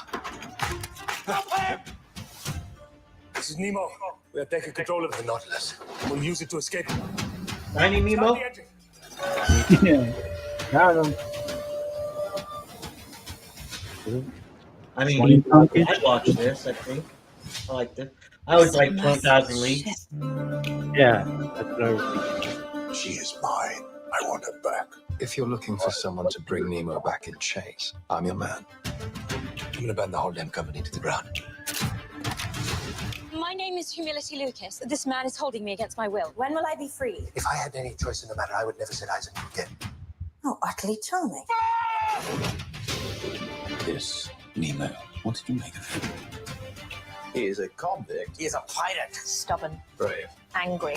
This is Nemo. We are taking control of the Nautilus. We'll use it to escape. Tiny Nemo? Yeah. Got him. I mean, I'd watch this, I think. I like this. I always like 20,000 Leagues. Yeah, that's what I was thinking. She is mine. I want her back. If you're looking for someone to bring Nemo back in chase, I'm your man. I'm gonna burn the whole damn company to the ground. My name is Humility Lucas. This man is holding me against my will. When will I be free? If I had any choice in the matter, I would never set eyes on you again. Oh, utterly charming. This Nemo, what did you make of him? He is a convict. He is a pirate. Stubborn. Brave. Angry.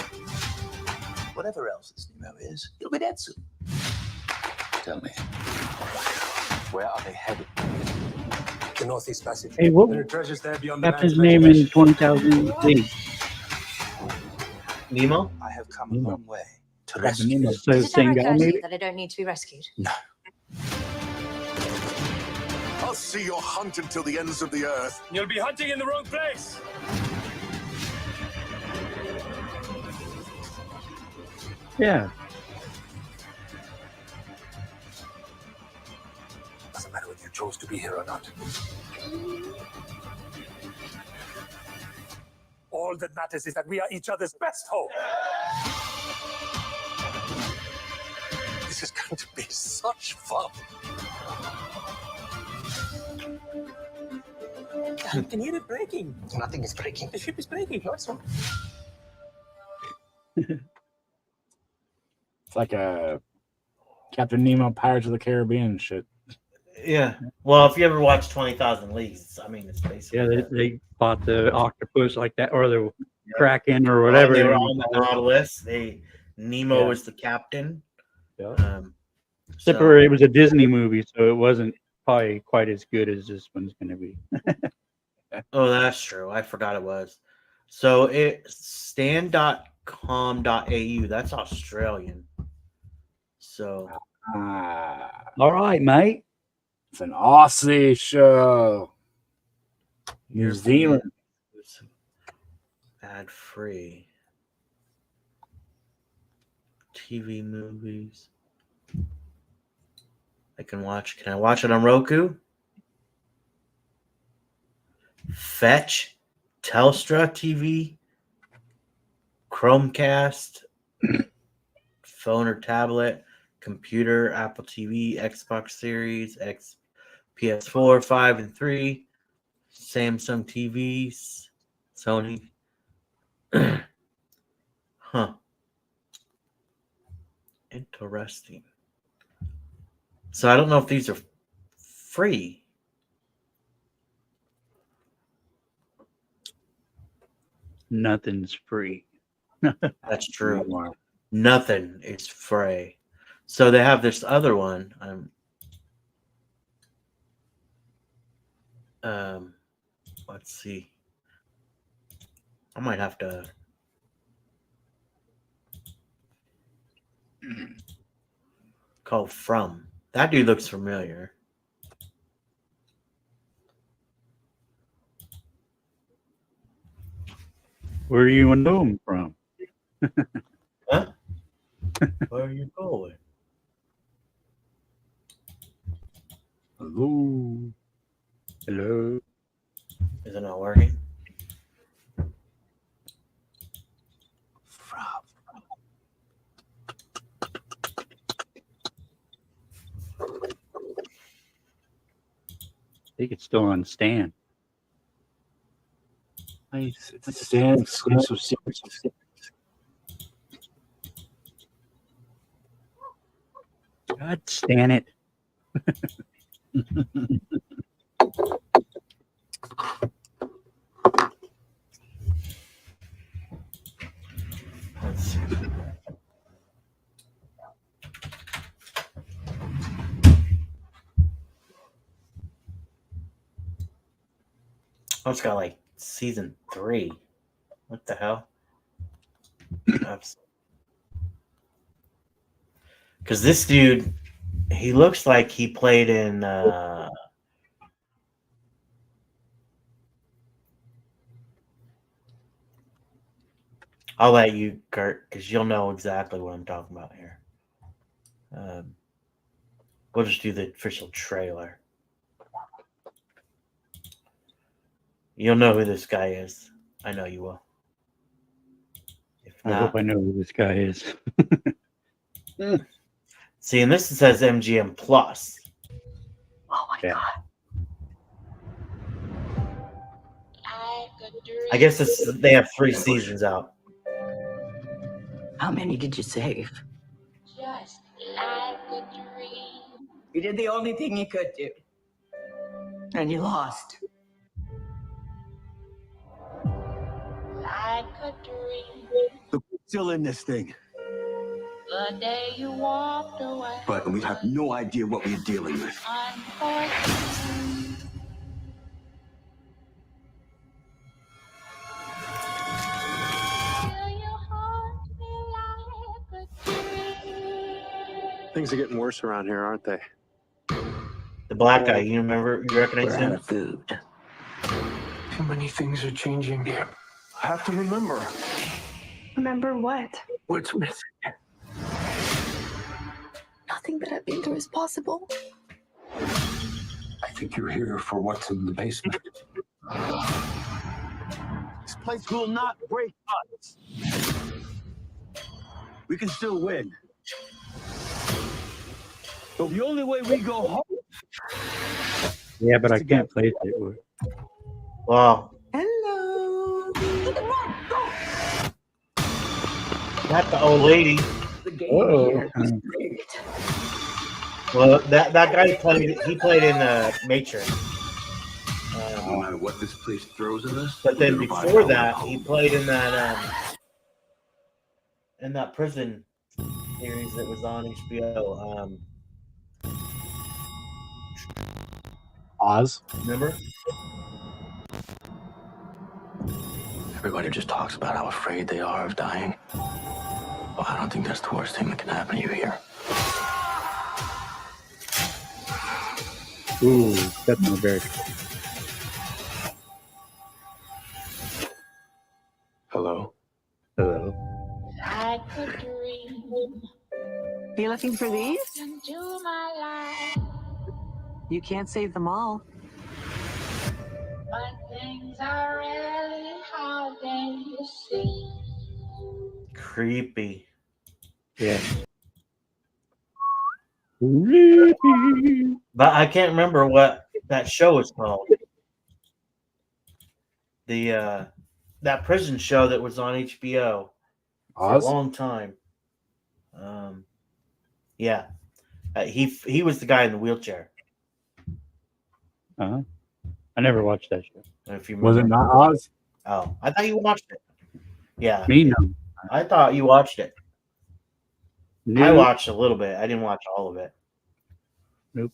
Whatever else this Nemo is, he'll be dead soon. Tell me, where are they headed? The Northeast Passage. Hey, what There are treasures there beyond the Captain's man's name in imagination. 20,000 Leagues? Nemo? I have come a long way to Captain rescue Nemo. you. So Does it same ever guy, occur to maybe? you that I don't need to be rescued? No. I'll see your hunt until the ends of the earth. You'll be hunting in the wrong place. Yeah. Doesn't matter whether you chose to be here or not. All that matters is that we are each other's best hope. This is going to be such fun. I can hear it breaking. Nothing is breaking. The ship is breaking. What's wrong? It's like a Captain Nemo, Pirates of the Caribbean shit. Yeah. Well, if you ever watch 20,000 Leagues, I mean, it's basically. Yeah, that. they fought the octopus like that, or the kraken, or whatever. They were on the Nautilus. Nemo Yeah. was the captain. Yeah. Except for it was a Disney movie, so it wasn't probably quite as good as this one's going to be. Oh, that's true. I forgot it was. So it's stan.com.au. That's Australian. So All right, mate. It's an Aussie show. New Zealand. Ad free. TV movies. Can I watch it on Roku? Fetch, Telstra TV, Chromecast, phone or tablet, computer, Apple TV, Xbox Series, PS4, 5, and 3, Samsung TVs, Sony. Huh. Interesting. So I don't know if these are free. Nothing's free. That's true. Nothing is free. So they have this other one. Let's see. I might have to. Called From. That dude looks familiar. Where do you know him from? Huh? Where are you going? Hello. Hello. Is it not working? I think it's still on Stan. Nice. It's a Stan exclusive series. God stand it. Let's see. Oh, it's got like season 3. What the hell? Because this dude, he looks like he played in. I'll let you, Kurt, because you'll know exactly what I'm talking about here. We'll just do the official trailer. You'll know who this guy is. I know you will. If I not, hope I know who this guy is. see, and this says MGM Plus. Oh my God. I guess they have 3 seasons out. How many did you save? Just like a dream. You did the only thing you could do. And you lost. Like a dream. Look, we're still in this thing, The day you walked away. but we have no idea what we're dealing with. Unfortunately. Feel your heart be like a dream. Things are getting worse around here, aren't they? The black guy, you remember? You recognize We're him? out of food. Too many things are changing. I have to remember. Remember what? What's missing? Nothing that I've been through is possible. I think you're here for what's in the basement. This place will not break us. We can still win. But the only way we go home. Yeah, but I can't place it. Wow. Hello. Not the old lady. The game here is rigged. Well, that guy played in Matrix. No matter what this place throws at us. But then before that, he played in that prison series that was on HBO. Oz. Remember? Everybody just talks about how afraid they are of dying. Well, I don't think that's the worst thing that can happen to you here. Ooh, that's no very. Hello. Hello. Like a dream. Are you looking for these? Into my life. You can't save them all. But things are really how they seem. Creepy. Yeah. But I can't remember what that show is called. That prison show that was on HBO for a long time. Yeah, he was the guy in the wheelchair. I never watched that show. If you Was it remember. not Oz? Oh, I thought you watched it. Yeah, Me no. I thought you watched it. Nope. I watched a little bit. I didn't watch all of it. Nope.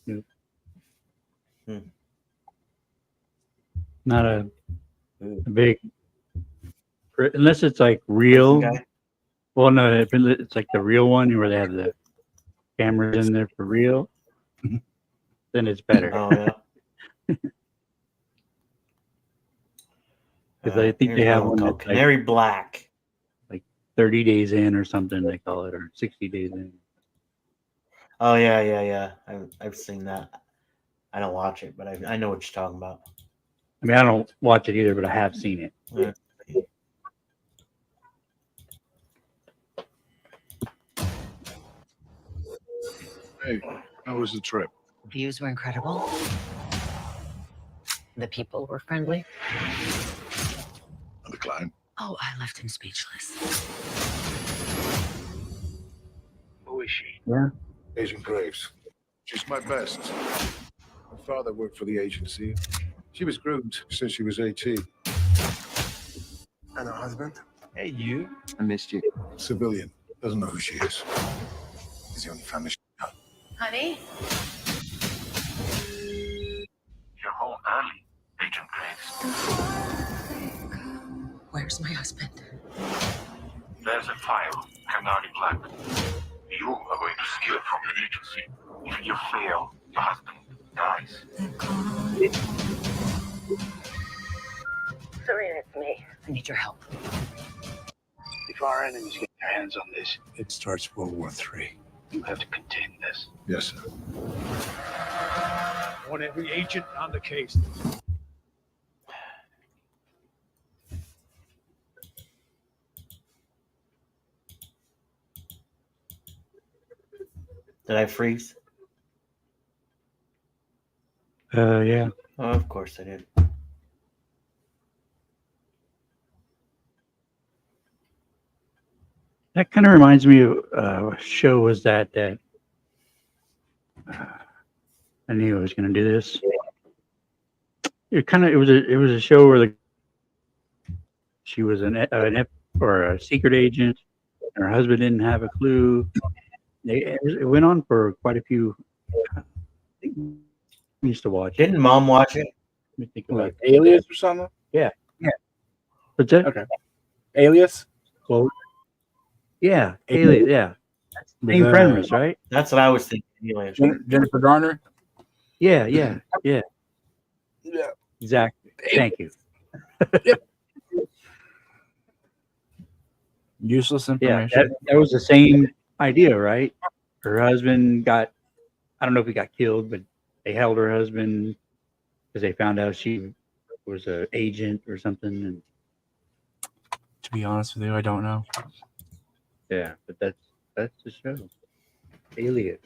Not a big, unless it's like real. Okay. Well, no, it's like the real one where they have the cameras in there for real. Then it's better. Oh yeah. Because I think they have one called that's Canary Black. like 30 days in or something they call it, or 60 days in. Oh yeah. I've seen that. I don't watch it, but I know what you're talking about. I mean, I don't watch it either, but I have seen it. Yeah. Hey, how was the trip? Views were incredible. The people were friendly. The client? Oh, I left him speechless. Who is she? Yeah. Agent Graves. She's my best. Her father worked for the agency. She was groomed since she was 18. And her husband? Hey, you. I missed you. Civilian. Doesn't know who she is. He's the only family she got. Honey? You're home early, Agent Graves. Where's my husband? There's a file, Canary Black. You are going to steal it from the agency. If you fail, your husband dies. Serena, it's me. I need your help. If our enemies get their hands on this, It starts World War III. you have to contain this. Yes, sir. I want every agent on the case. Did I freeze? Yeah. Oh, of course I did. That kind of reminds me of what show was that I knew I was going to do this. It was a show where she was or a secret agent, and her husband didn't have a clue. It went on for quite a few. I think we used to watch. Didn't Mom watch it? Let me think about Like Alias or something? Yeah. What's that? Okay. Alias? Well, yeah, Alias. Yeah, same premise, right? That's what I was thinking. Anyway. Jennifer Garner? Yeah. Yeah. Exactly. Thank you. Useless Yeah, information. that was the same idea, right? Her husband I don't know if he got killed, but they held her husband because they found out she was an agent or something. And To be honest with you, I don't know. yeah, but that's the show. Alias.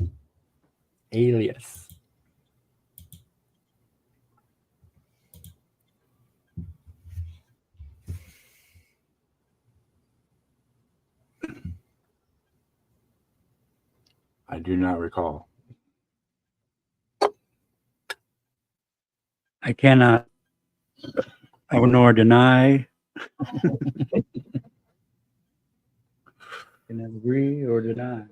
I do not recall. I cannot nor deny. Cannot agree or deny.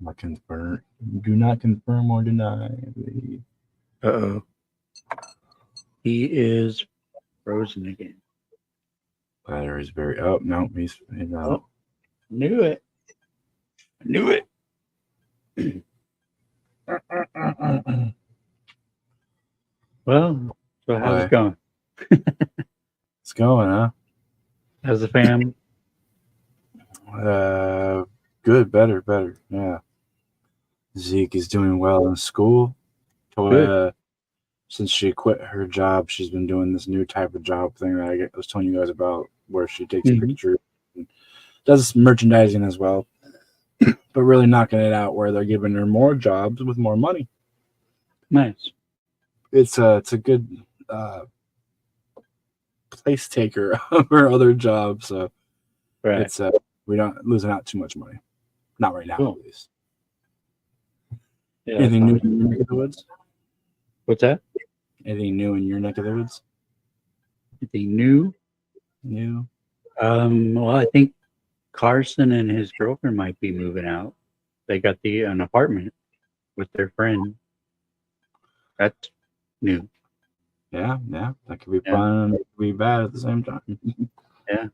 I confirm. Do not confirm or deny. I believe. Uh-oh. He is frozen again. Battery's very up. No, he's Oh, knew it. I knew it. Well, so how's it going? It's going, huh? How's the fam? Good, better. Yeah. Zeke is doing well in school. Since she quit her job, she's been doing this new type of job thing that I was telling you guys about, where she takes pictures and does merchandising as well, but really knocking it out where they're giving her more jobs with more money. Nice. It's a good place taker of her other job, so right. It's we're not losing out too much money. Not right now, Cool. at least. Yeah, Anything new in your neck of the woods? What's that? Anything new in your neck of the woods? Anything new? New. Well, I think Carson and his girlfriend might be moving out. They got an apartment with their friend. That's new. Yeah. That could be fun and it could be bad at the same time. Yeah.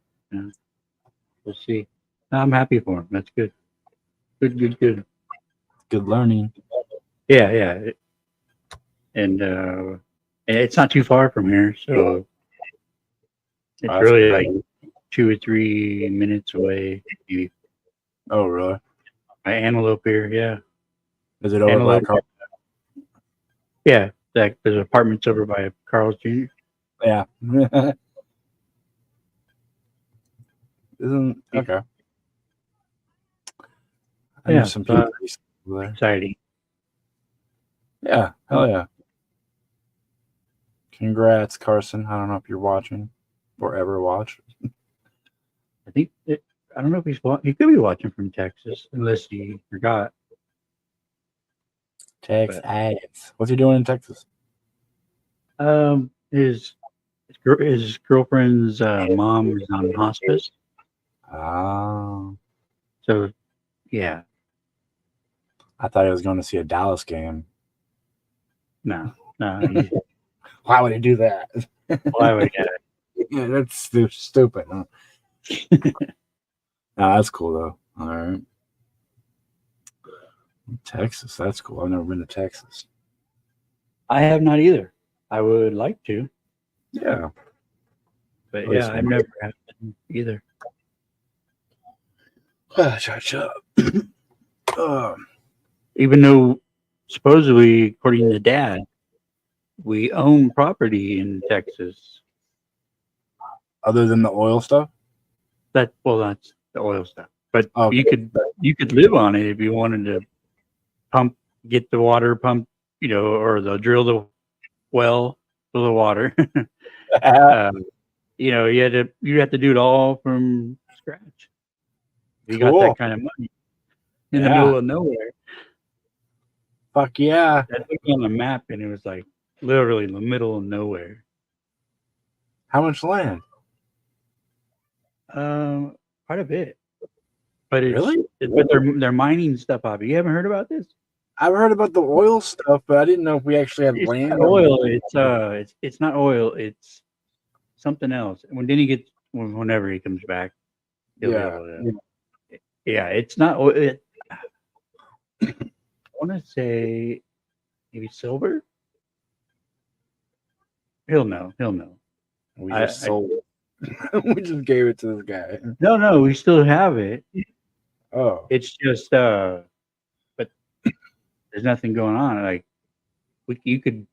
We'll see. I'm happy for him. That's good. Good. Good learning. Yeah. And it's not too far from here, so it's really like 2 or 3 minutes away. Maybe. Oh, really? By Antelope here, yeah. Is it over by Carl? Yeah, there's apartments over by Carl's Jr. Yeah. Isn't okay. I know some people over there. Exciting. Yeah, hell yeah. Congrats, Carson. I don't know if you're watching or ever watch. I think I don't know if he could be watching from Texas, unless he forgot. Texas. What's he doing in Texas? His girlfriend's mom is on hospice. Oh. So, yeah. I thought he was going to see a Dallas game. No. Why would he do that? Why would he? Yeah, that's stupid. Huh? No, that's cool though. All right. Texas, that's cool. I've never been to Texas. I have not either. I would like to. Yeah. But yeah, I've never had been either. Shut up. Even though supposedly, according to Dad, we own property in Texas. Other than the oil stuff? That's the oil stuff. But okay. you could live on it if you wanted to get the water pumped, or drill the well for the water. You have to do it all from scratch. You got that kind of money in the middle of nowhere. Fuck yeah. I looked on the map and it was like literally in the middle of nowhere. How much land? Quite a bit. But really? But they're mining stuff up. You haven't heard about this? I've heard about the oil stuff, but I didn't know if we actually had land. Not oil. It's not oil. It's something else. Whenever he comes back, he'll be able to. Yeah, it's not oil. I want to say maybe silver. He'll know. We just sold it. We just gave it to this guy. No, we still have it. Oh, it's just but there's nothing going on. Like you could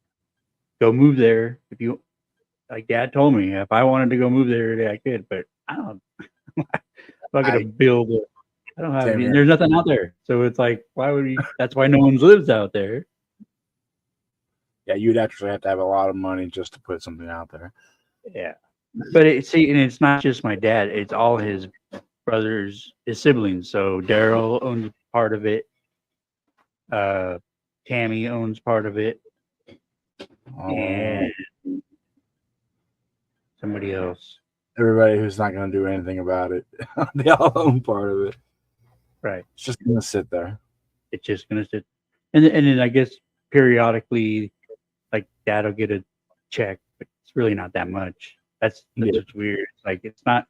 go move there if you like. Dad told me if I wanted to go move there today, I could, but I don't. I'm not gonna build it. I don't have any. There's nothing out there, so it's like, why would we? That's why no one lives out there. Yeah, you'd actually have to have a lot of money just to put something out there. Yeah, but and it's not just my dad; it's all his brothers, his siblings. So Daryl owns part of it. Tammy owns part of it, and somebody else. Everybody who's not going to do anything about it, they all own part of it. Right. It's just going to sit there. It's just going to sit, and then I guess periodically, like Dad will get a check, but it's really not that much. That's what's weird. It's like it's not.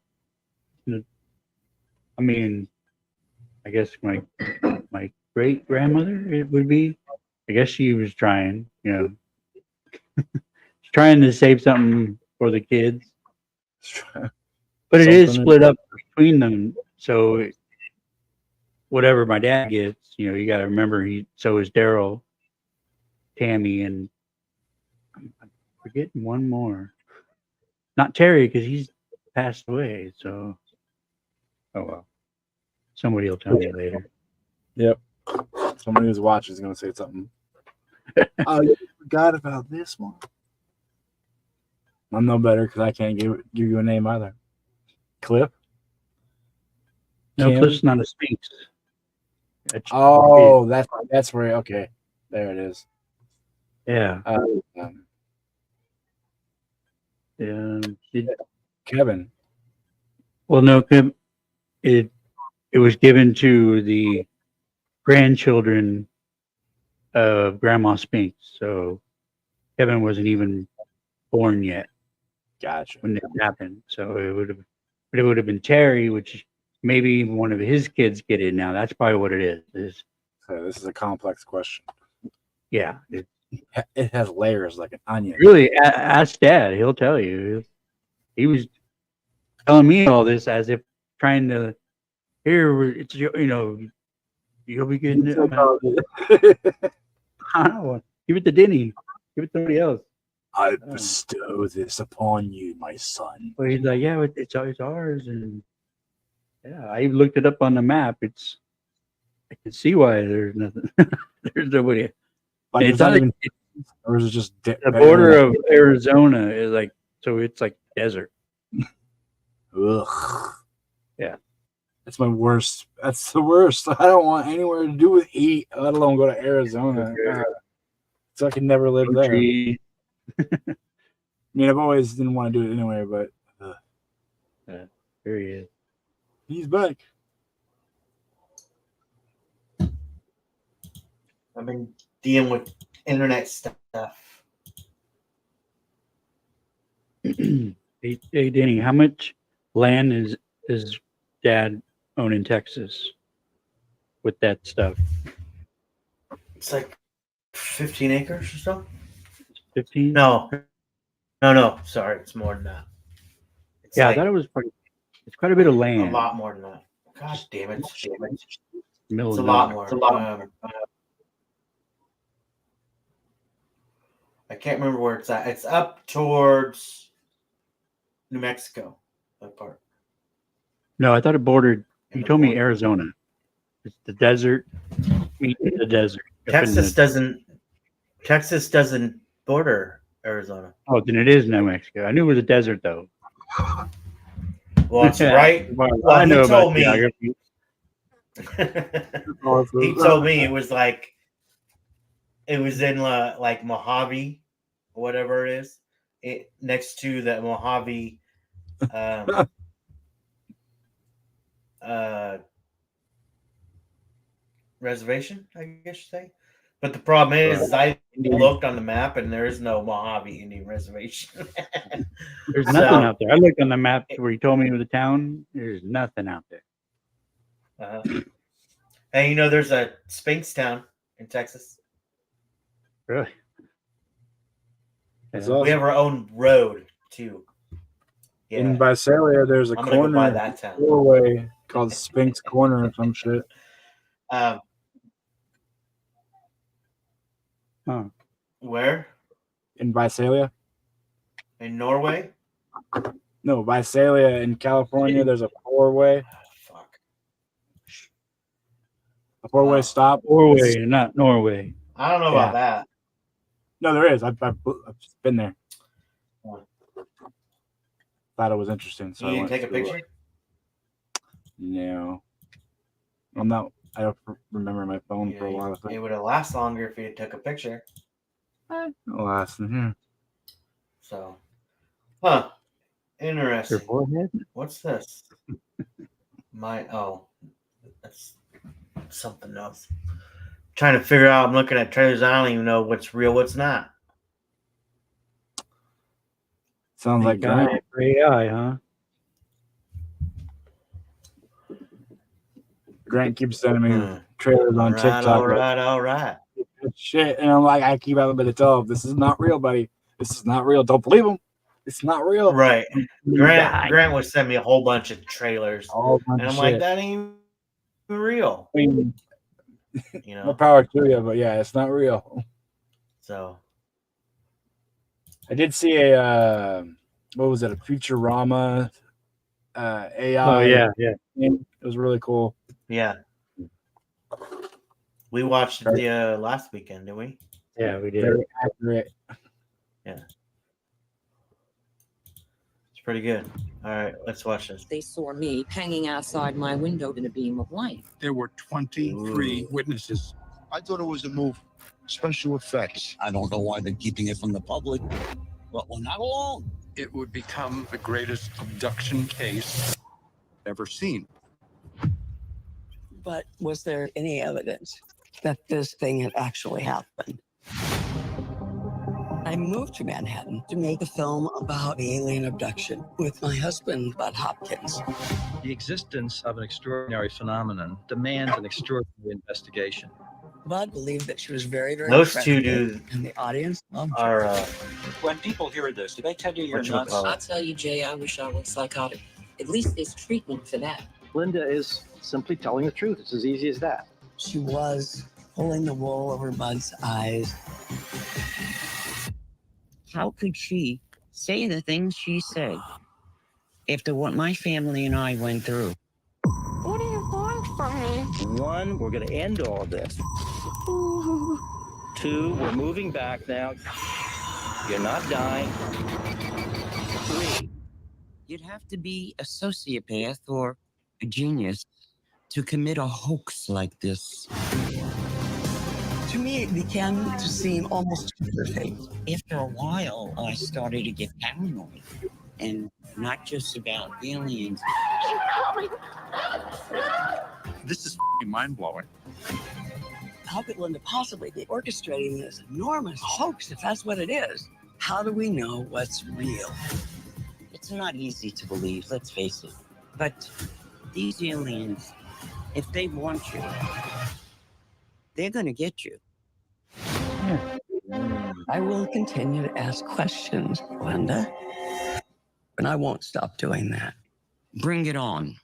I mean, I guess my great grandmother it would be. I guess she was trying, she's trying to save something for the kids. But it is split up between them. So whatever my dad gets, you got to remember so is Daryl, Tammy, and I'm forgetting one more. Not Terry, because he's passed away. So, oh well. Somebody will tell me later. Yep. Somebody who's watching is going to say something. Oh, you forgot about this one. I'm no better because I can't give you a name either. Cliff? No, Cliff's not a Sphinx. That's where. Okay, there it is. Yeah. Kevin. Well, no, it was given to the grandchildren of Grandma Spinks. So Kevin wasn't even born yet. Gotcha. When it happened. So it would have been Terry, which maybe even one of his kids get it now. That's probably what it is. So this is a complex question. Yeah. It has layers like an onion. Really, ask Dad. He'll tell you. He was telling me all this as if trying to it's you'll be getting it. I don't know. Give it to Denny. Give it to somebody else. I bestow this upon you, my son. Well, he's like, yeah, it's ours, and yeah, I even looked it up on the map. I can see why there's nothing. There's nobody. Like it's not even. Or is it just the border of Arizona is like, so it's like desert. Ugh. Yeah. That's my worst. That's the worst. I don't want anywhere to do with heat, let alone go to Arizona. So I can never live there. I mean, I've always didn't want to do it anyway, but there he is. He's back. I've been dealing with internet stuff. Hey, Danny, how much land is Dad own in Texas with that stuff? It's like 15 acres or so. 15? No. Sorry, it's more than that. It's I thought it was it's quite a bit of land. A lot more than that. God damn it! It's a Middle lot of more. nowhere. I can't remember where it's at. It's up towards New Mexico. That part. No, I thought it bordered. You told me Arizona. It's the desert. Meeting the desert. Texas doesn't border Arizona. Oh, then it is New Mexico. I knew it was a desert though. Well, it's right. Well, Well, I know he about told me. geography. He told me it was like it was in like Mojave, whatever it is, next to the Mojave reservation, I guess you say. But the problem is, I looked on the map and there is no Mojave Indian Reservation. There's nothing out there. I looked on the map where you told me it was a town. There's nothing out there. And you know, there's a Spinkstown in Texas. Really? We have our own road too. Yeah. In Visalia, there's a I'm gonna go corner by that town. four-way called Spink's Corner or some shit. Where? In Visalia? In Norway? No, Visalia in California. There's a four-way. Fuck. A four-way stop. Norway, not Norway. I don't know about that. No, there is. I've been there. Thought it was interesting. So You I didn't went take a to, picture? No. I'm not. I don't remember my phone for a while. It would have lasted longer if you took a picture. Last here. So, interesting. Your forehead? What's this? That's something else. Trying to figure out. I'm looking at trailers. I don't even know what's real, what's not. Sounds like Grant. AI, huh? Grant keeps sending me trailers on TikTok. All right. Shit, and I'm like, I keep having to tell him, this is not real, buddy. This is not real. Don't believe him. It's not real. Right. Grant would send me a whole bunch of trailers, and I'm like, that ain't real. I mean, you know, more power to you, but yeah, it's not real. So, I did see a what was it? A Futurama AI. Oh yeah. It was really cool. Yeah. We watched it last weekend, didn't we? Yeah, we did. Very accurate. Yeah. It's pretty good. All right, let's watch this. They saw me hanging outside my window in a beam of light. There were 23 witnesses. I thought it was a move. Special effects. I don't know why they're keeping it from the public, but we're not alone. It would become the greatest abduction case ever seen. But was there any evidence that this thing had actually happened? I moved to Manhattan to make a film about the alien abduction with my husband, Bud Hopkins. The existence of an extraordinary phenomenon demands an extraordinary investigation. Bud believed that she was very, very Those two attractive, dudes and the audience loved her. are. When people hear this, do they tell you you're nuts? I'll tell you, Jay, I wish I was psychotic. At least there's treatment for that. Linda is simply telling the truth. It's as easy as that. She was pulling the wool over Bud's eyes. How could she say the things she said after what my family and I went through? What do you want from me? One, we're going to end all this. Two, we're moving back now. You're not dying. Three, You'd have to be a sociopath or a genius to commit a hoax like this. To me, it began to seem almost perfect. After a while, I started to get paranoid. And not just about aliens. This is mind-blowing. How could Linda possibly be orchestrating this enormous hoax if that's what it is? How do we know what's real? It's not easy to believe, let's face it. But these aliens, if they want you, they're going to get you. I will continue to ask questions, Linda, and I won't stop doing that. Bring it on.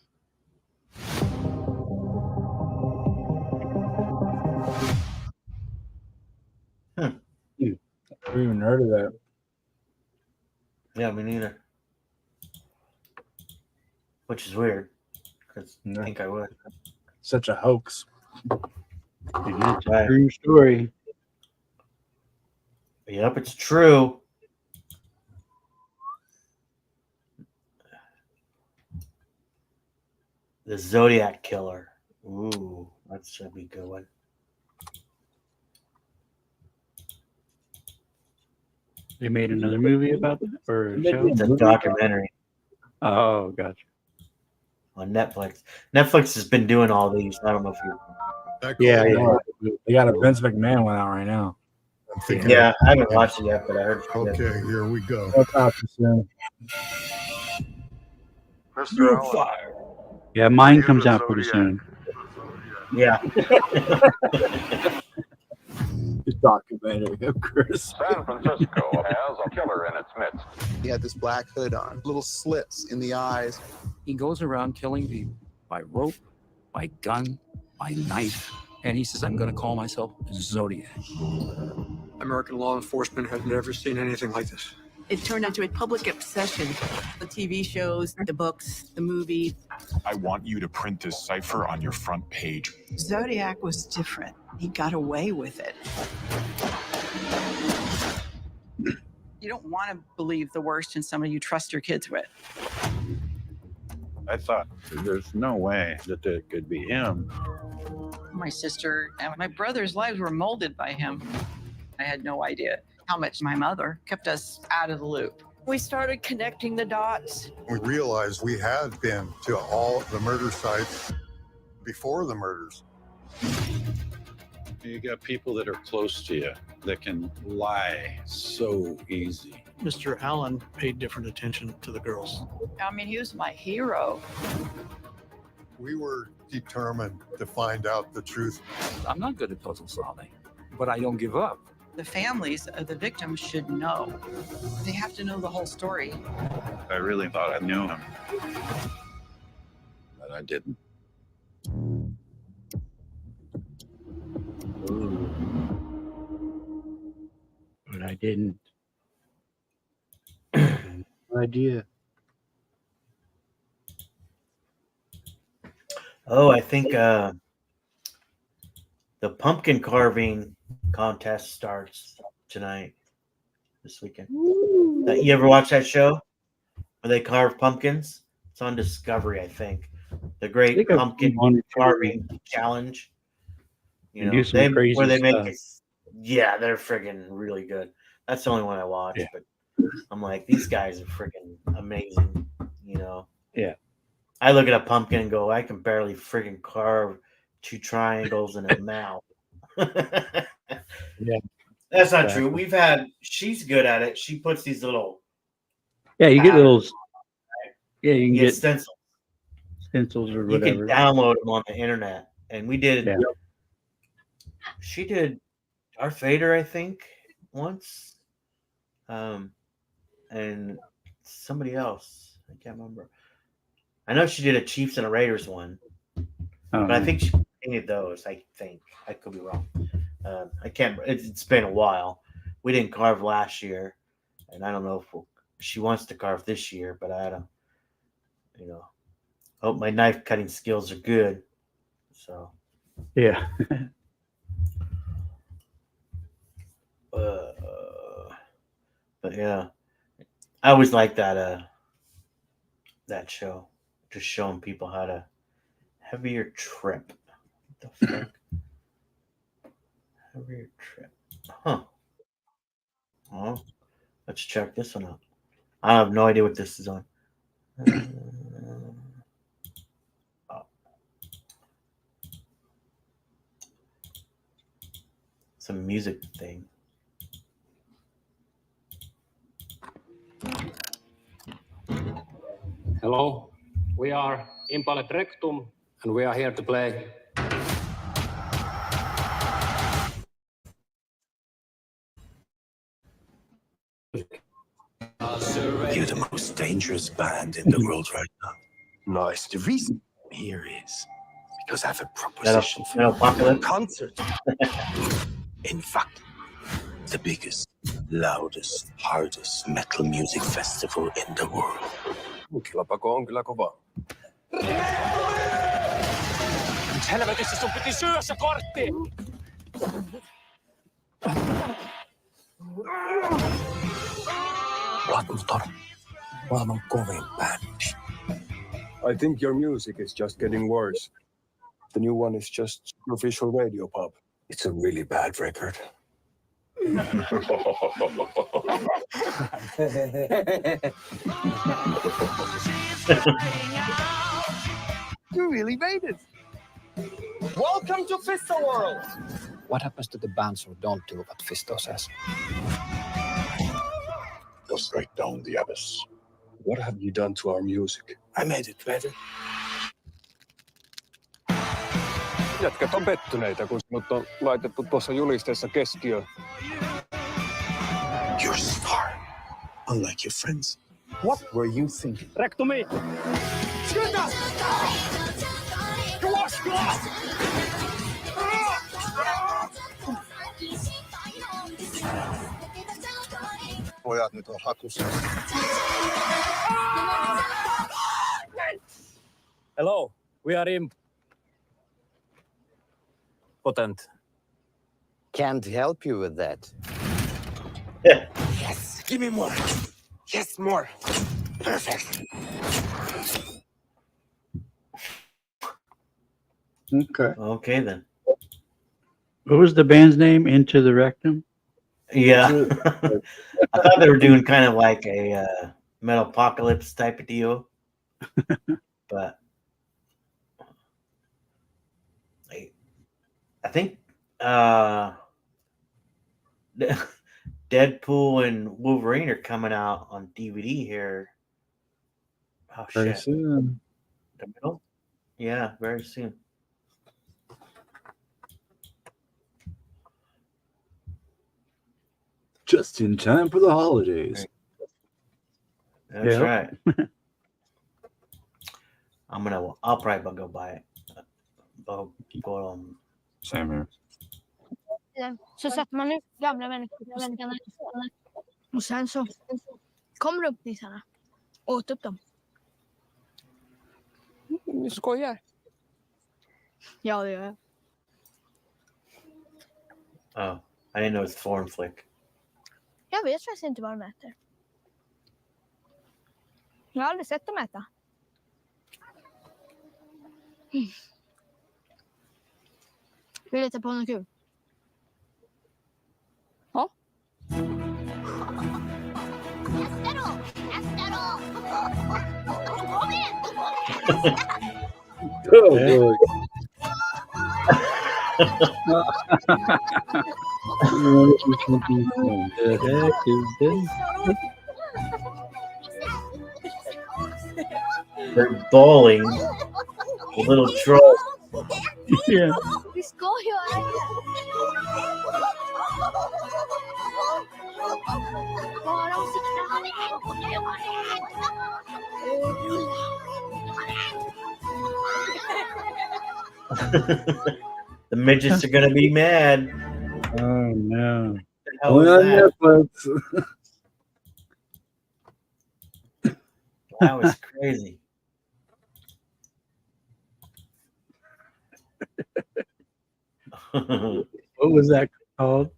I've even heard of that. Yeah, me neither. Which is weird, because I think I would. Such a hoax. It's a true story. Yep, it's true. The Zodiac Killer. Ooh, that should be a good one. They made another movie about that, or a show? It's a documentary Oh, gotcha. on Netflix. Netflix has been doing all these. I don't know if you. Yeah, They got a Vince McMahon one out right now. Yeah, I haven't watched it yet, but I heard. Okay, here we go. I'll talk to you soon. Mr. Allen. Yeah, mine comes out pretty soon. Yeah. The documentary of Chris. San Francisco has a killer in its midst. He had this black hood on, little slits in the eyes. He goes around killing people by rope, by gun, by knife. And he says, I'm going to call myself Zodiac. American law enforcement has never seen anything like this. It turned into a public obsession. The TV shows, the books, the movies. I want you to print this cipher on your front page. Zodiac was different. He got away with it. You don't want to believe the worst in somebody you trust your kids with. I thought there's no way that it could be him. My sister and my brother's lives were molded by him. I had no idea how much my mother kept us out of the loop. We started connecting the dots. We realized we had been to all the murder sites before the murders. You got people that are close to you that can lie so easy. Mr. Allen paid different attention to the girls. I mean, he was my hero. We were determined to find out the truth. I'm not good at puzzle solving, but I don't give up. The families of the victims should know. They have to know the whole story. I really thought I knew him, but I didn't. But I didn't. No idea. Oh, I think the pumpkin carving contest starts tonight, this weekend. You ever watch that show where they carve pumpkins? It's on Discovery, I think. The Great Pumpkin Carving Challenge. You know, where they make it. Yeah, they're friggin' really good. That's the only one I watch. Yeah. But I'm like, these guys are friggin' amazing. You know. Yeah. I look at a pumpkin and go, I can barely friggin' carve 2 triangles and a mouth. Yeah. That's not true. She's good at it. She puts these little. Yeah, you get little. Yeah, you can get stencils. Stencils or whatever. You can download them on the internet. And we did. Yeah. She did Darth Vader, I think, once. And somebody else. I can't remember. I know she did a Chiefs and a Raiders one. But I think she painted those. I think. I could be wrong. I can't. It's been a while. We didn't carve last year, and I don't know if she wants to carve this year. But I don't. You know, hope my knife cutting skills are good. So. Yeah. But yeah, I always like that. That show, just showing people how to Heavier Trip. What the fuck? Heavier Trip. Huh. Oh, let's check this one out. I have no idea what this is on. Oh. It's a music thing. Hello, we are Impalet Rectum, and we are here to play. You're the most dangerous band in the world right now. Nice. The reason I'm here is because I have a proposition for a concert. In fact, the biggest, loudest, hardest metal music festival in the world. Kilpako on kyllä kova. Nyt helvetissä sun piti syödä se kortti! Blackwater, maailman kovin bändi. I think your music is just getting worse. The new one is just superficial radio pop. It's a really bad record. You really made it! Welcome to Fisto World! What happens to the bands who don't do what Fisto says? Go straight down the abyss. What have you done to our music? I made it better. Jätkät on pettyneitä, kun sinut on laitettu tuossa julisteessa keskiöön. You're a star, unlike your friends. What were you thinking? Rektumi! Skynda! Juoska! Pojat nyt on hakussa. Hello, we are impotent. Can't help you with that. Yes, give me more. Yes, more. Perfect. Okay. Okay then. What was the band's name? Into the Rectum? Yeah. I thought they were doing kind of like a Metal Apocalypse type of deal. But I think Deadpool and Wolverine are coming out on DVD here. Oh, Very shit. soon. The middle? Yeah, very soon. Just in time for the holidays. That's right. I'll probably go buy it. Same here. Så sätter man ut gamla människor på skallen. Och sen så kommer upp nissarna och åt upp dem. Ni skojar? Ja, det gör jag. Oh, I didn't know it's foreign flick. Jag vet faktiskt inte vad de äter. Jag har aldrig sett dem äta. Vill du leta på något kul? Ja. The heck is this? They're bowling. Little troll. Yeah. Vi ska göra det. Bara och The midgets are gonna be mad. Oh no. What the hell was that? That was crazy. What was that called?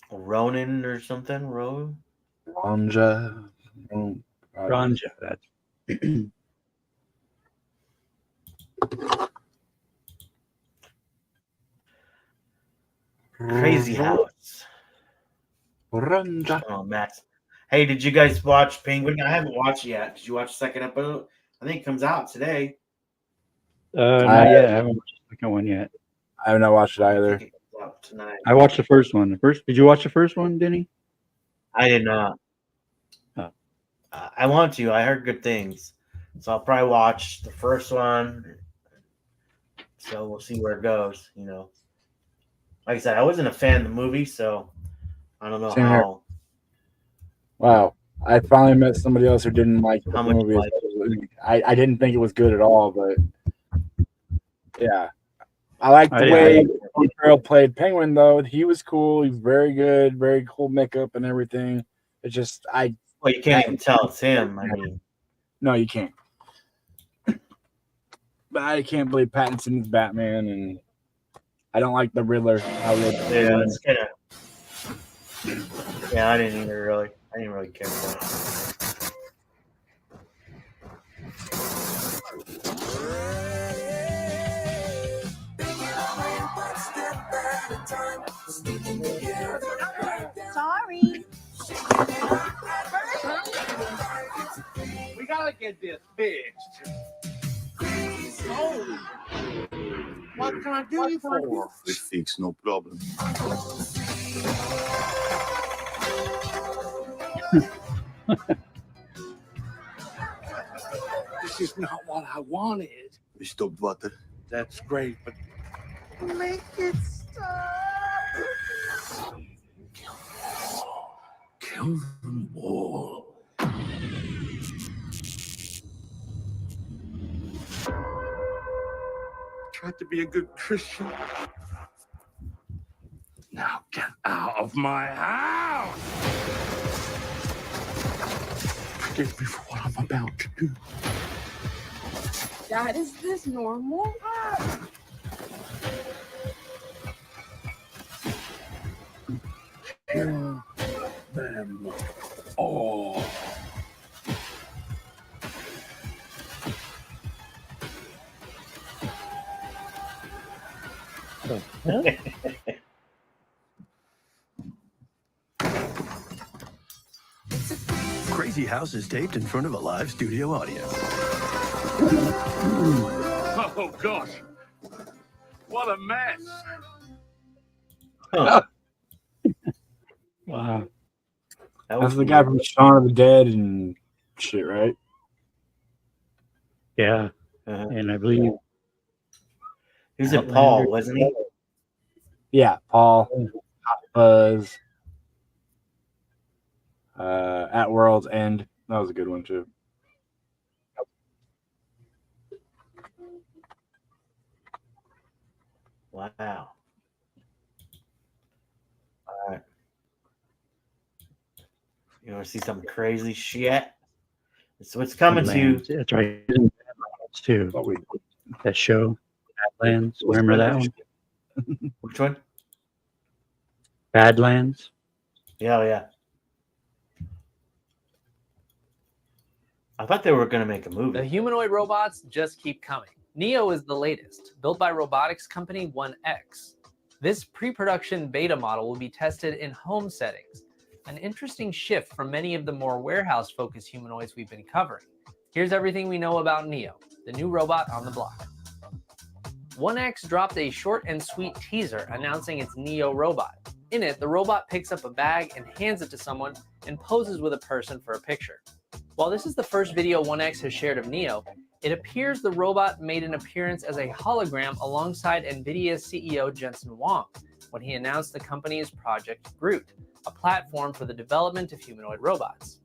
Ronin or something? Ranja. Ranja. That's Crazy House. Oh, Max. Hey, did you guys watch Penguin? I haven't watched it yet. Did you watch the second episode? I think it comes out today. Not yet. I haven't watched the second one yet. I have not watched it either. Tonight. I watched the first one. Did you watch the first one, Denny? I did not. Oh. I want to. I heard good things, so I'll probably watch the first one. So we'll see where it goes. You know, like I said, I wasn't a fan of the movie, so I don't know Same how. here. Wow, I finally met somebody else who didn't like the How much movie. like I didn't think it was good at all, but yeah, I like the way Will Ferrell played Penguin. Though he was cool, he was very good, very cool makeup and everything. It's just Well, you can't even tell it's him. I mean, no, you can't. But I can't believe Pattinson's Batman, and I don't like the Riddler. Yeah, it's kind of. Yeah, I didn't really care about it. Sorry. We gotta get this fixed. Oh, what can I do you for? We fix, no problem. This is not what I wanted. We stopped water. That's great, but make it stop. Kill them all. Tried to be a good Christian. Now get out of my house. Forgive me for what I'm about to do. Dad, is this normal? Kill them all. Crazy House is taped in front of a live studio audience. Oh, gosh. What a mess. Wow. That's the guy from Shaun of the Dead and shit, right? Yeah. And I believe Who's it? Paul, wasn't he? Yeah, Paul, Hot Buzz, At World's End. That was a good one too. Wow. All right. You want to see some crazy shit? It's what's coming to. That's right. Badlands too. That show, Badlands. Remember that one? Which one? Badlands. Yeah, yeah. I thought they were going to make a movie. The humanoid robots just keep coming. Neo is the latest, built by robotics company 1X. This pre-production beta model will be tested in home settings, an interesting shift from many of the more warehouse-focused humanoids we've been covering. Here's everything we know about Neo, the new robot on the block. 1X dropped a short and sweet teaser announcing its Neo robot. In it, the robot picks up a bag and hands it to someone and poses with a person for a picture. While this is the first video 1X has shared of Neo, it appears the robot made an appearance as a hologram alongside NVIDIA's CEO Jensen Huang when he announced the company's Project Groot, a platform for the development of humanoid robots.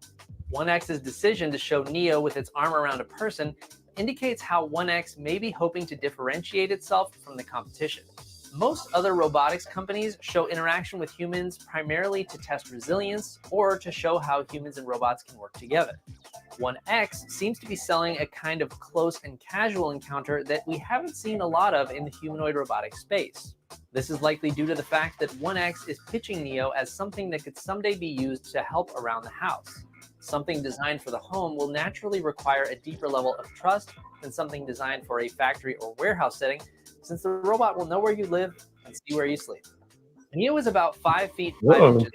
1X's decision to show Neo with its arm around a person indicates how 1X may be hoping to differentiate itself from the competition. Most other robotics companies show interaction with humans primarily to test resilience or to show how humans and robots can work together. One X seems to be selling a kind of close and casual encounter that we haven't seen a lot of in the humanoid robotic space. This is likely due to the fact that One X is pitching Neo as something that could someday be used to help around the house. Something designed for the home will naturally require a deeper level of trust than something designed for a factory or warehouse setting, since the robot will know where you live and see where you sleep. Neo is about 5 feet 5 inches,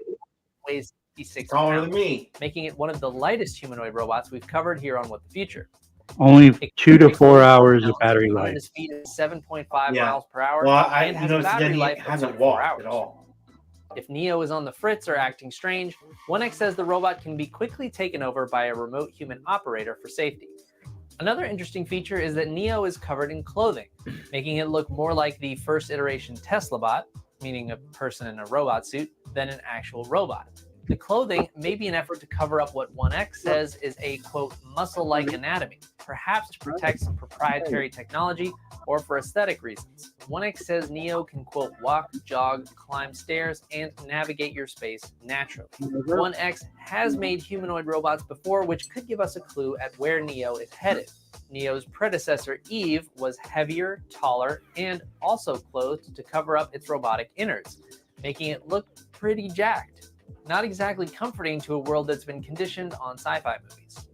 weighs 56 pounds, making it one of the lightest humanoid robots we've covered here on What the Future. Only 2 to 4 hours of battery life. His speed is 7.5 miles per hour Well, and has a battery life of hasn't 24 walked hours. at all. If Neo is on the fritz or acting strange, 1X says the robot can be quickly taken over by a remote human operator for safety. Another interesting feature is that Neo is covered in clothing, making it look more like the first iteration Tesla bot, meaning a person in a robot suit, than an actual robot. The clothing may be an effort to cover up what 1X says is a, quote, muscle-like anatomy, perhaps to protect some proprietary technology or for aesthetic reasons. 1X says Neo can, quote, walk, jog, climb stairs, and navigate your space naturally. 1X has made humanoid robots before, which could give us a clue at where Neo is headed. Neo's predecessor, Eve, was heavier, taller, and also clothed to cover up its robotic innards, making it look pretty jacked. Not exactly comforting to a world that's been conditioned on sci-fi movies.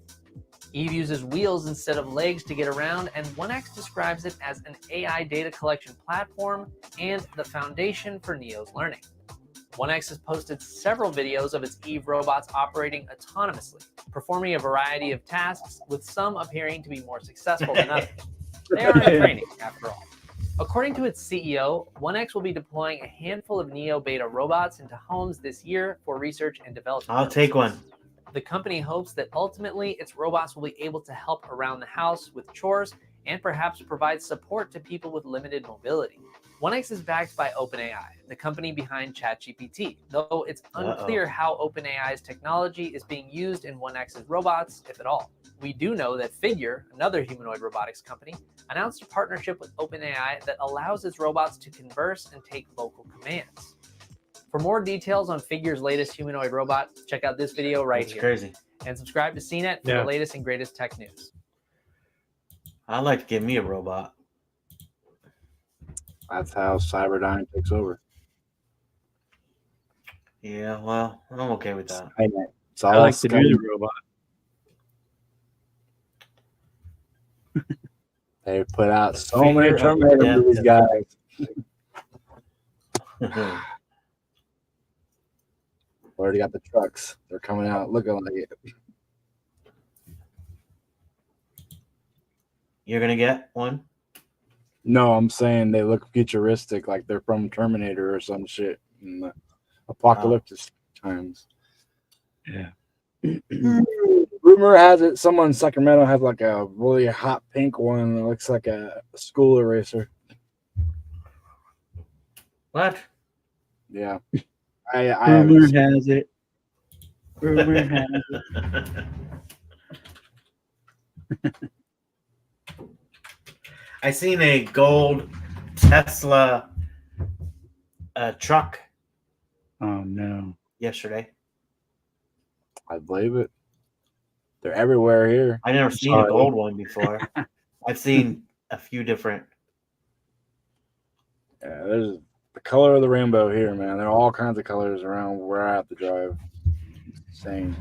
Eve uses wheels instead of legs to get around, and 1X describes it as an AI data collection platform and the foundation for Neo's learning. 1X has posted several videos of its Eve robots operating autonomously, performing a variety of tasks, with some appearing to be more successful than others. They are in training, after all. According to its CEO, 1X will be deploying a handful of Neo Beta robots into homes this year for research and development. I'll take one. The company hopes that ultimately its robots will be able to help around the house with chores and perhaps provide support to people with limited mobility. 1X is backed by OpenAI, the company behind ChatGPT, though it's unclear how OpenAI's technology is being used in 1X's robots, if at all. We do know that Figure, another humanoid robotics company, announced a partnership with OpenAI that allows its robots to converse and take vocal commands. For more details on Figure's latest humanoid robot, check out this video right here. Crazy. And subscribe to CNET for the latest and greatest tech news. I'd like to give me a robot. That's how Cyberdyne takes over. Yeah, well, I'm okay with that. It's all I like to do the robot. They put out so many Terminator movies, guys. Already got the trucks. They're coming out looking like it. You're gonna get one? No, I'm saying they look futuristic, like they're from Terminator or some shit in the apocalyptic times. Yeah. Rumor has it someone in Sacramento has like a really hot pink one that looks like a school eraser. What? Yeah. Rumor has it. Rumor has it. I seen a gold Tesla truck. Oh no! Yesterday, I believe it. They're everywhere here. I never seen a gold one before. I've seen a few different. Yeah, there's the color of the rainbow here, man. There are all kinds of colors around where I have to drive. Insane.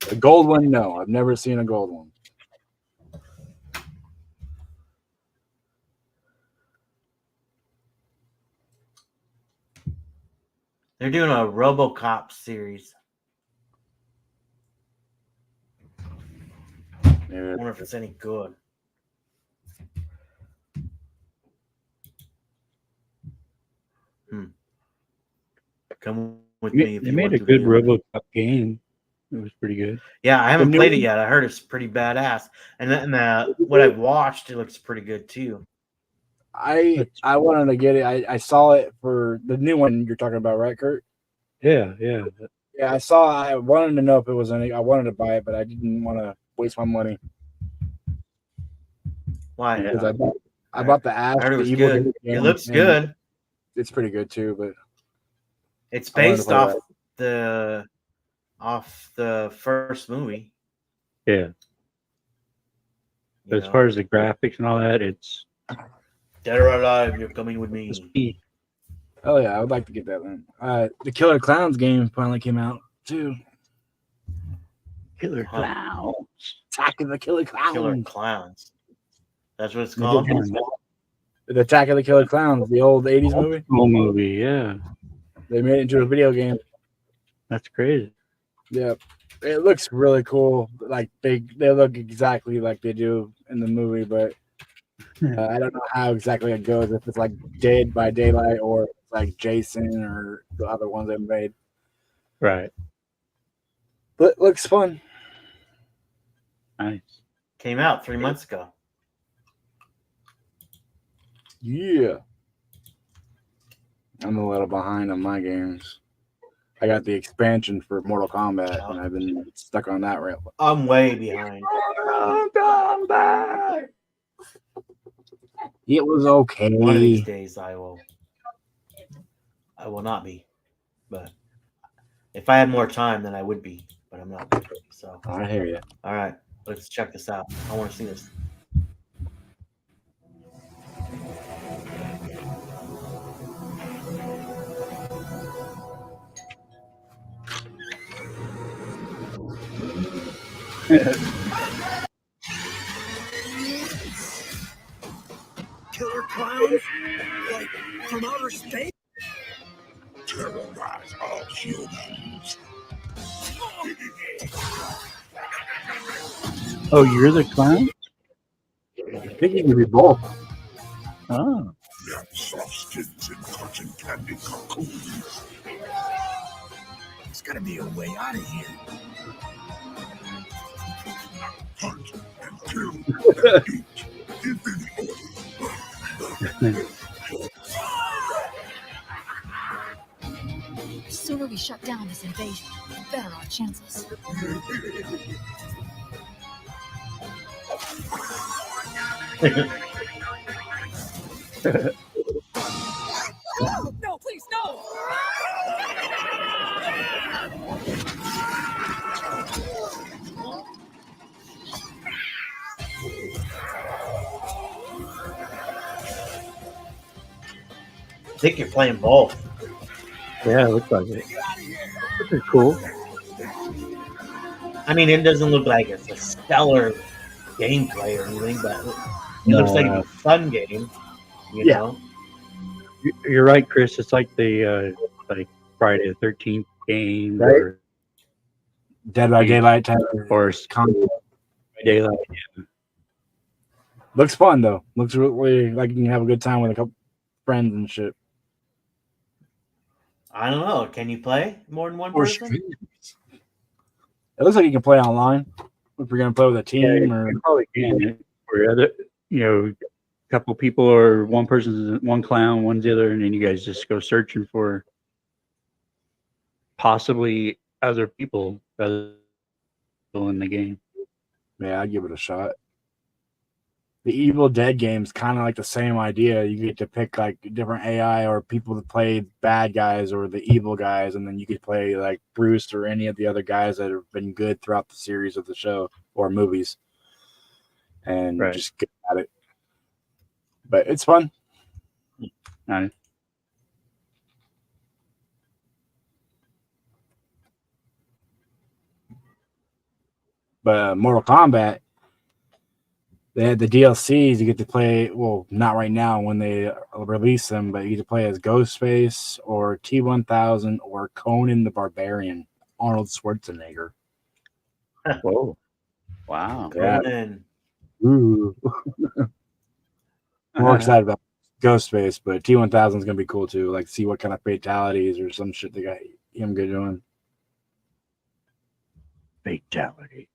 The gold one, no, I've never seen a gold one. They're doing a RoboCop series. I wonder if it's any good. Come with me if they you made want a to good video. RoboCop game. It was pretty good. Yeah, I haven't played it yet. I heard it's pretty badass, and what I've watched, it looks pretty good too. I wanted to get it. I saw it for the new one you're talking about, right, Kurt? Yeah. Yeah, I wanted to know if it was any. I wanted to buy it, but I didn't want to waste my money. Why? Because I bought the Ash. I heard it was the Evil good. Dead It game, looks and good. It's pretty good too, but It's I wanted to based play off that. the first movie. Yeah. You As know? far as the graphics and all that, it's Dead or alive, you're coming with me. Oh yeah, I would like to get that one. The Killer Clowns game finally came out too. Killer Clowns. Attack of the Killer Clowns. Killer Clowns. That's what it's They called? did the Attack of the Killer Clowns, the old 80s movie. Old movie, yeah. They made it into a video game. That's crazy. Yeah. It looks really cool. Like they look exactly like they do in the movie, but I don't know how exactly it goes. If it's like Dead by Daylight or like Jason or the other ones they made. Right. But it looks fun. Nice. Came out 3 months ago. Yeah. I'm a little behind on my games. I got the expansion for Mortal Kombat, and I've been stuck on that right. I'm way behind. Mortal Kombat. It was okay. One of these days I will not be. But if I had more time, then I would be. But I'm not. So I hear you. All right, let's check this out. I want to see this. Killer clowns? Like from outer space? Terrorize all humans. Oh, you're the clown? I think you can be both. Oh. Them soft skins and cotton candy cocoons. There's gotta be a way out of here. Hunt and kill and eat. In any order. The sooner we shut down this invasion, the better our chances. No, please, no! I think you're playing both. Yeah, it looks like it. This is cool. I mean, it doesn't look like it's a stellar gameplay or anything, but it looks like a fun game. You know? You're right, Chris. It's like the like Friday the 13th game, Right? or Dead by Daylight type or Daylight. Yeah. Looks fun though. Looks really like you can have a good time with a couple friends and shit. I don't know. Can you play more than one person? It looks like you can play online if you're gonna play with a team or you probably can. Or other, a couple people, or one person's one clown, one's the other, and then you guys just go searching for possibly other people in the game. Yeah, I'd give it a shot. The Evil Dead game's kind of like the same idea. You get to pick like different AI or people to play bad guys or the evil guys, and then you could play like Bruce or any of the other guys that have been good throughout the series of the show or movies, and just get at it. But it's fun. Nice. But Mortal Kombat, they had the DLCs. You get to play, well, not right now when they release them, but you get to play as Ghostface or T-1000 or Conan the Barbarian, Arnold Schwarzenegger. Whoa. Wow. Conan. Ooh. More excited about Ghostface, but T-1000 is going to be cool too. Like, see what kind of fatalities or some shit they got him good doing. Fatality.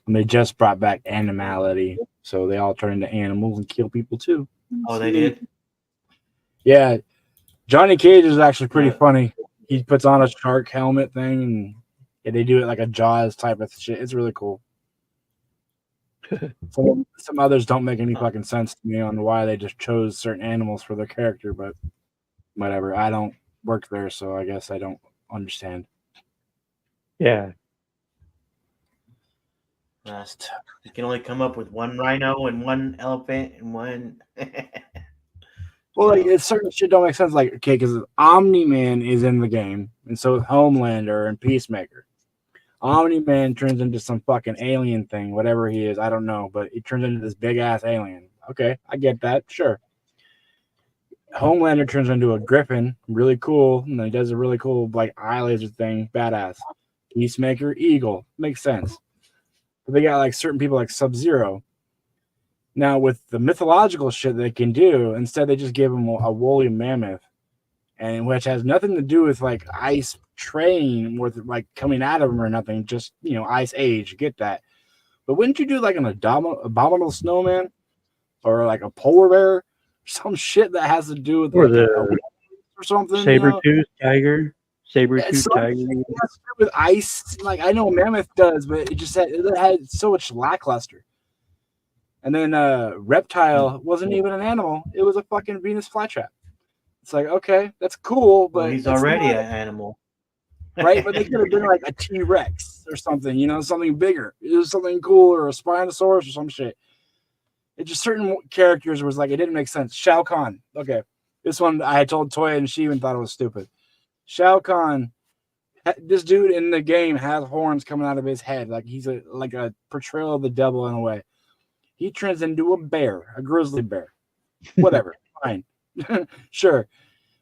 And they just brought back animality, so they all turn into animals and kill people too. Oh, they did? Yeah. Johnny Cage is actually pretty funny. He puts on a shark helmet thing, and they do it like a Jaws type of shit. It's really cool. Some others don't make any fucking sense to me on why they just chose certain animals for their character, but whatever. I don't work there, so I guess I don't understand. Yeah. You can only come up with one rhino and one elephant and one. Well, like it's certain shit don't make sense. Like, okay, because Omni-Man is in the game, and so is Homelander and Peacemaker. Omni-Man turns into some fucking alien thing, whatever he is, I don't know, but he turns into this big ass alien. Okay, I get that, sure. Homelander turns into a griffin, really cool, and then he does a really cool like eye laser thing, badass. Peacemaker, eagle, makes sense. But they got like certain people like Sub-Zero. Now with the mythological shit they can do, instead they just give him a woolly mammoth, and which has nothing to do with like ice train with like coming out of him or nothing. Just ice age, get that. But wouldn't you do like an abominable snowman or like a polar bear, some shit that has to do with Or like the or something? saber-tooth tiger. Saber-tooth tiger. With ice, like I know a mammoth does, but it had so much lackluster. And then reptile wasn't even an animal; it was a fucking Venus flytrap. It's like, okay, that's cool, but Well, he's already an animal, right? But they could have been like a T-Rex or something, something bigger. It was something cool, or a Spinosaurus or some shit. It just certain characters was like it didn't make sense. Shao Kahn, okay, this one I had told Toya and she even thought it was stupid. Shao Kahn, this dude in the game has horns coming out of his head, like he's a portrayal of the devil in a way. He turns into a bear, a grizzly bear. Whatever, fine, sure.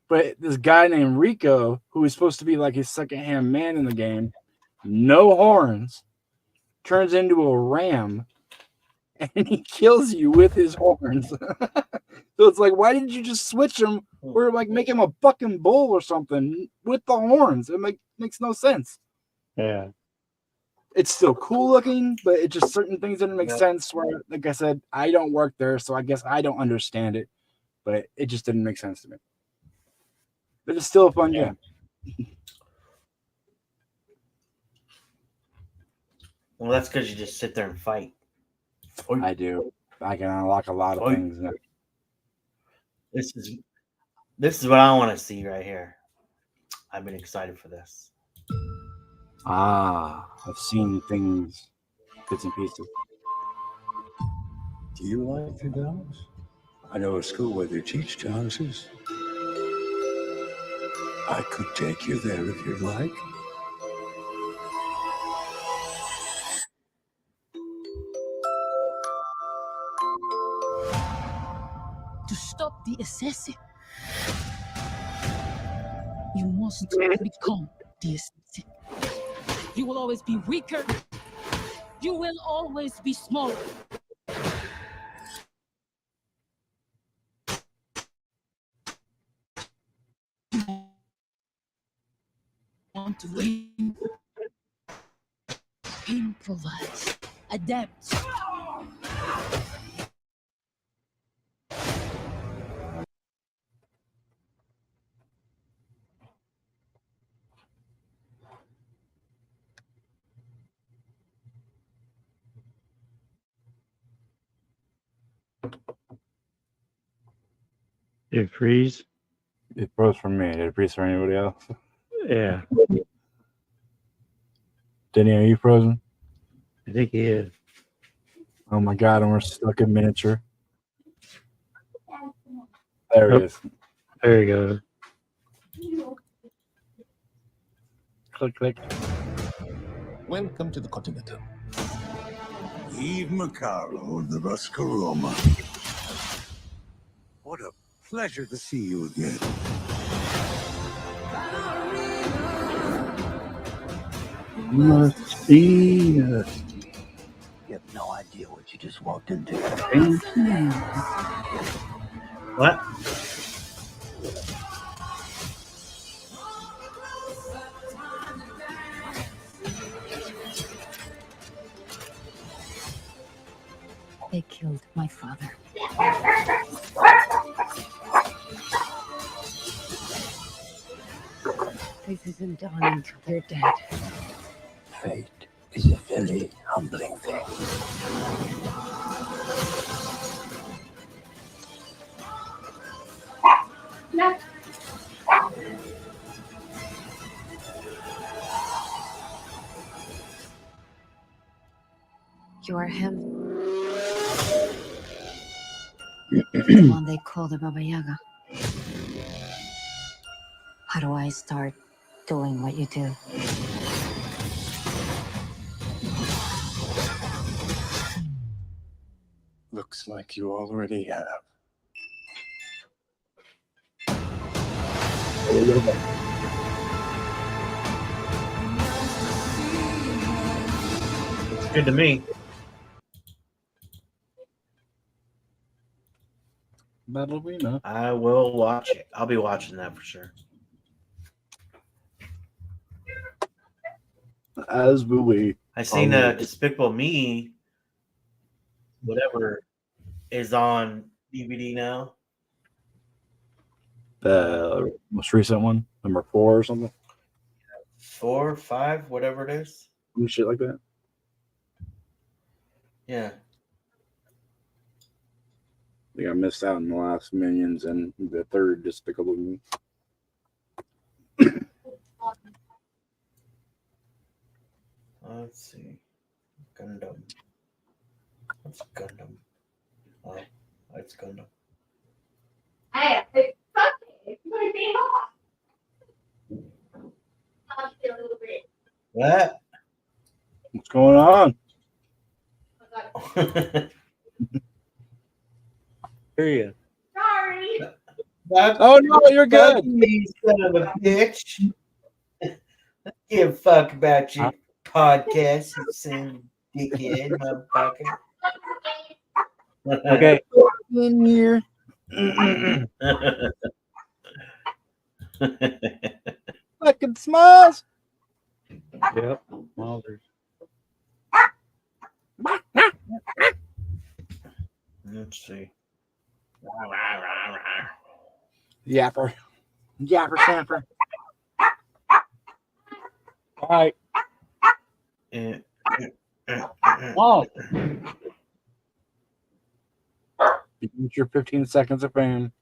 But this guy named Rico, who is supposed to be like his second-hand man in the game, no horns, turns into a ram, and he kills you with his horns. So it's like, why didn't you just switch him or like make him a fucking bull or something with the horns? It makes no sense. Yeah. It's still cool looking, but it just certain things didn't make sense. Where, like I said, I don't work there, so I guess I don't understand it. But it just didn't make sense to me. But it's still a fun game. Well, that's because you just sit there and fight. I do. I can unlock a lot of things now. This is what I want to see right here. I've been excited for this. I've seen things, bits and pieces. Do you like the dogs? I know a school where they teach dances. I could take you there if you'd like. To stop the assassin, you must become the assassin. You will always be weaker. You will always be smaller. Want to win? Improvise. Adapt. Did it freeze? It froze for me. Did it freeze for anybody else? Yeah. Denny, are you frozen? I think he is. Oh my god, and we're stuck in miniature. There it is. There you go. Click, click. Welcome to the Continental. Eve Macaro of the Ruscaroma. What a pleasure to see you again. Must be us. You have no idea what you just walked into. What? They killed my father. This isn't done until they're dead. Fate is a very humbling thing. You are him. The one they call the Baba Yaga. How do I start doing what you do? Looks like you already have. It's good to me. Ballerina. I will watch it. I'll be watching that for sure. As will we. I seen Despicable Me, whatever, is on DVD now. The most recent one, number 4 or something. 4, 5, whatever it is. Some shit like that. Yeah. I think I missed out on the last Minions and the third Despicable Me. Let's see. Gundam. What's Gundam? Oh, it's Gundam. What? What's going on? Hear you. Sorry. Oh no, you're good. You son of a bitch. Let's give a fuck about your podcast, you son dickhead, motherfucker. Okay. In here. Fucking smiles. Yep. Wowzers. Let's see. Yapper. Yapper snapper. All right. Oh. You get your 15 seconds of fame.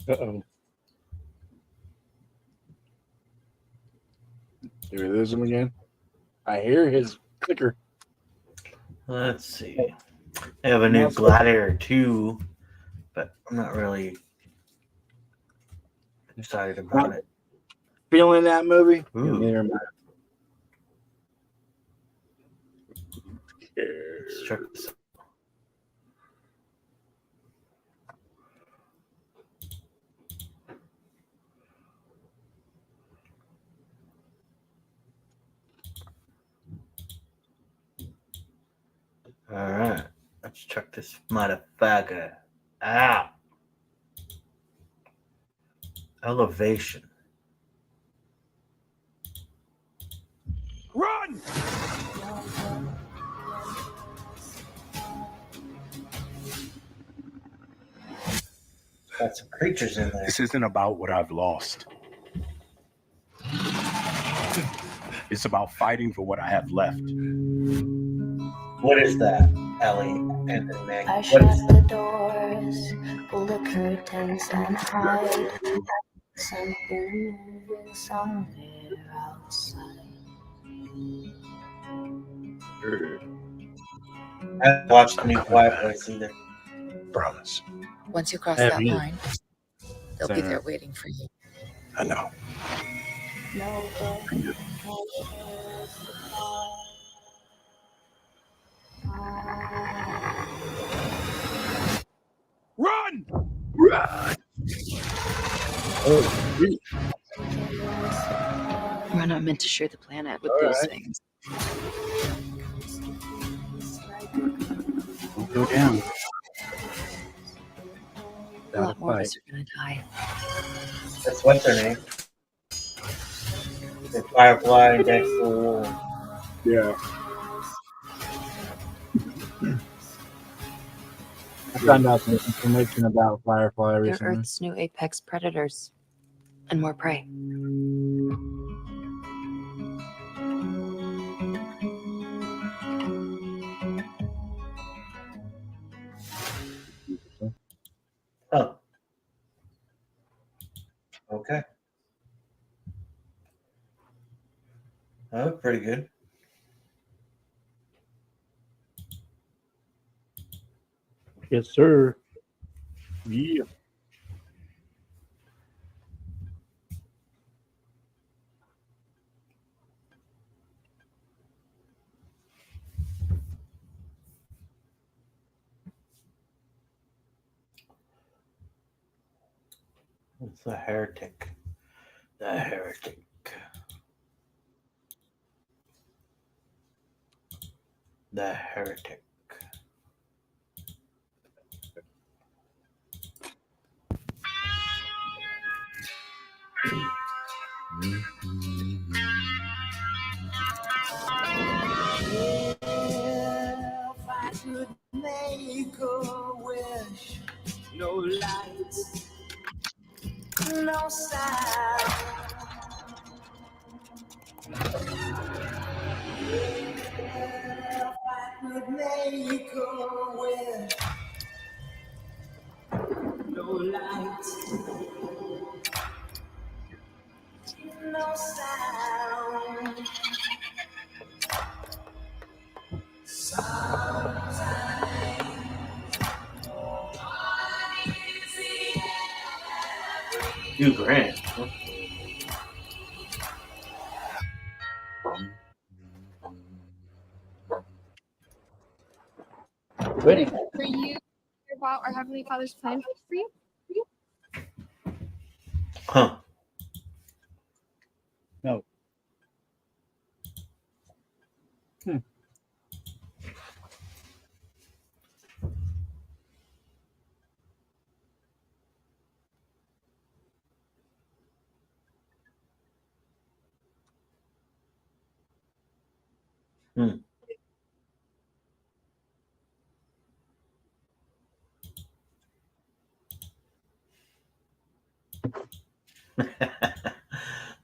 Uh-oh. There it is him again. I hear his clicker. Let's see. I have a new Gladiator 2, but I'm not really excited about it. Feeling that movie? Ooh. Neither am Let's check this out. All right, let's check this motherfucker out. Elevation. Run! Got some creatures in there. This isn't about what I've lost. It's about fighting for what I have left. What is that, Ellie? Anthony Mack? I What shut is the doors, pull the curtains and hide. Something moving somewhere outside. I haven't watched the new Quiet Place either. Promise. Once you cross Yeah, that me. line, they'll be Same. there waiting for you. I know. Run! Run! Oh, geez. We're not meant to share the planet with All those right. things. Don't go down. A lot more of us are gonna die. That's what's her name. The Firefly and Dexter. Yeah. I found out some information about Firefly They're recently. Earth's new apex predators. And more prey. Oh, pretty good. Yes, sir. Yeah. It's the heretic. The heretic. The heretic. If I could make a wish, no lights, no sound. If I could make a wish, no lights, no sound. Hugh Grant. Huh? Winning. For you, about our Heavenly Father's plan for you? Huh. No. Hmm.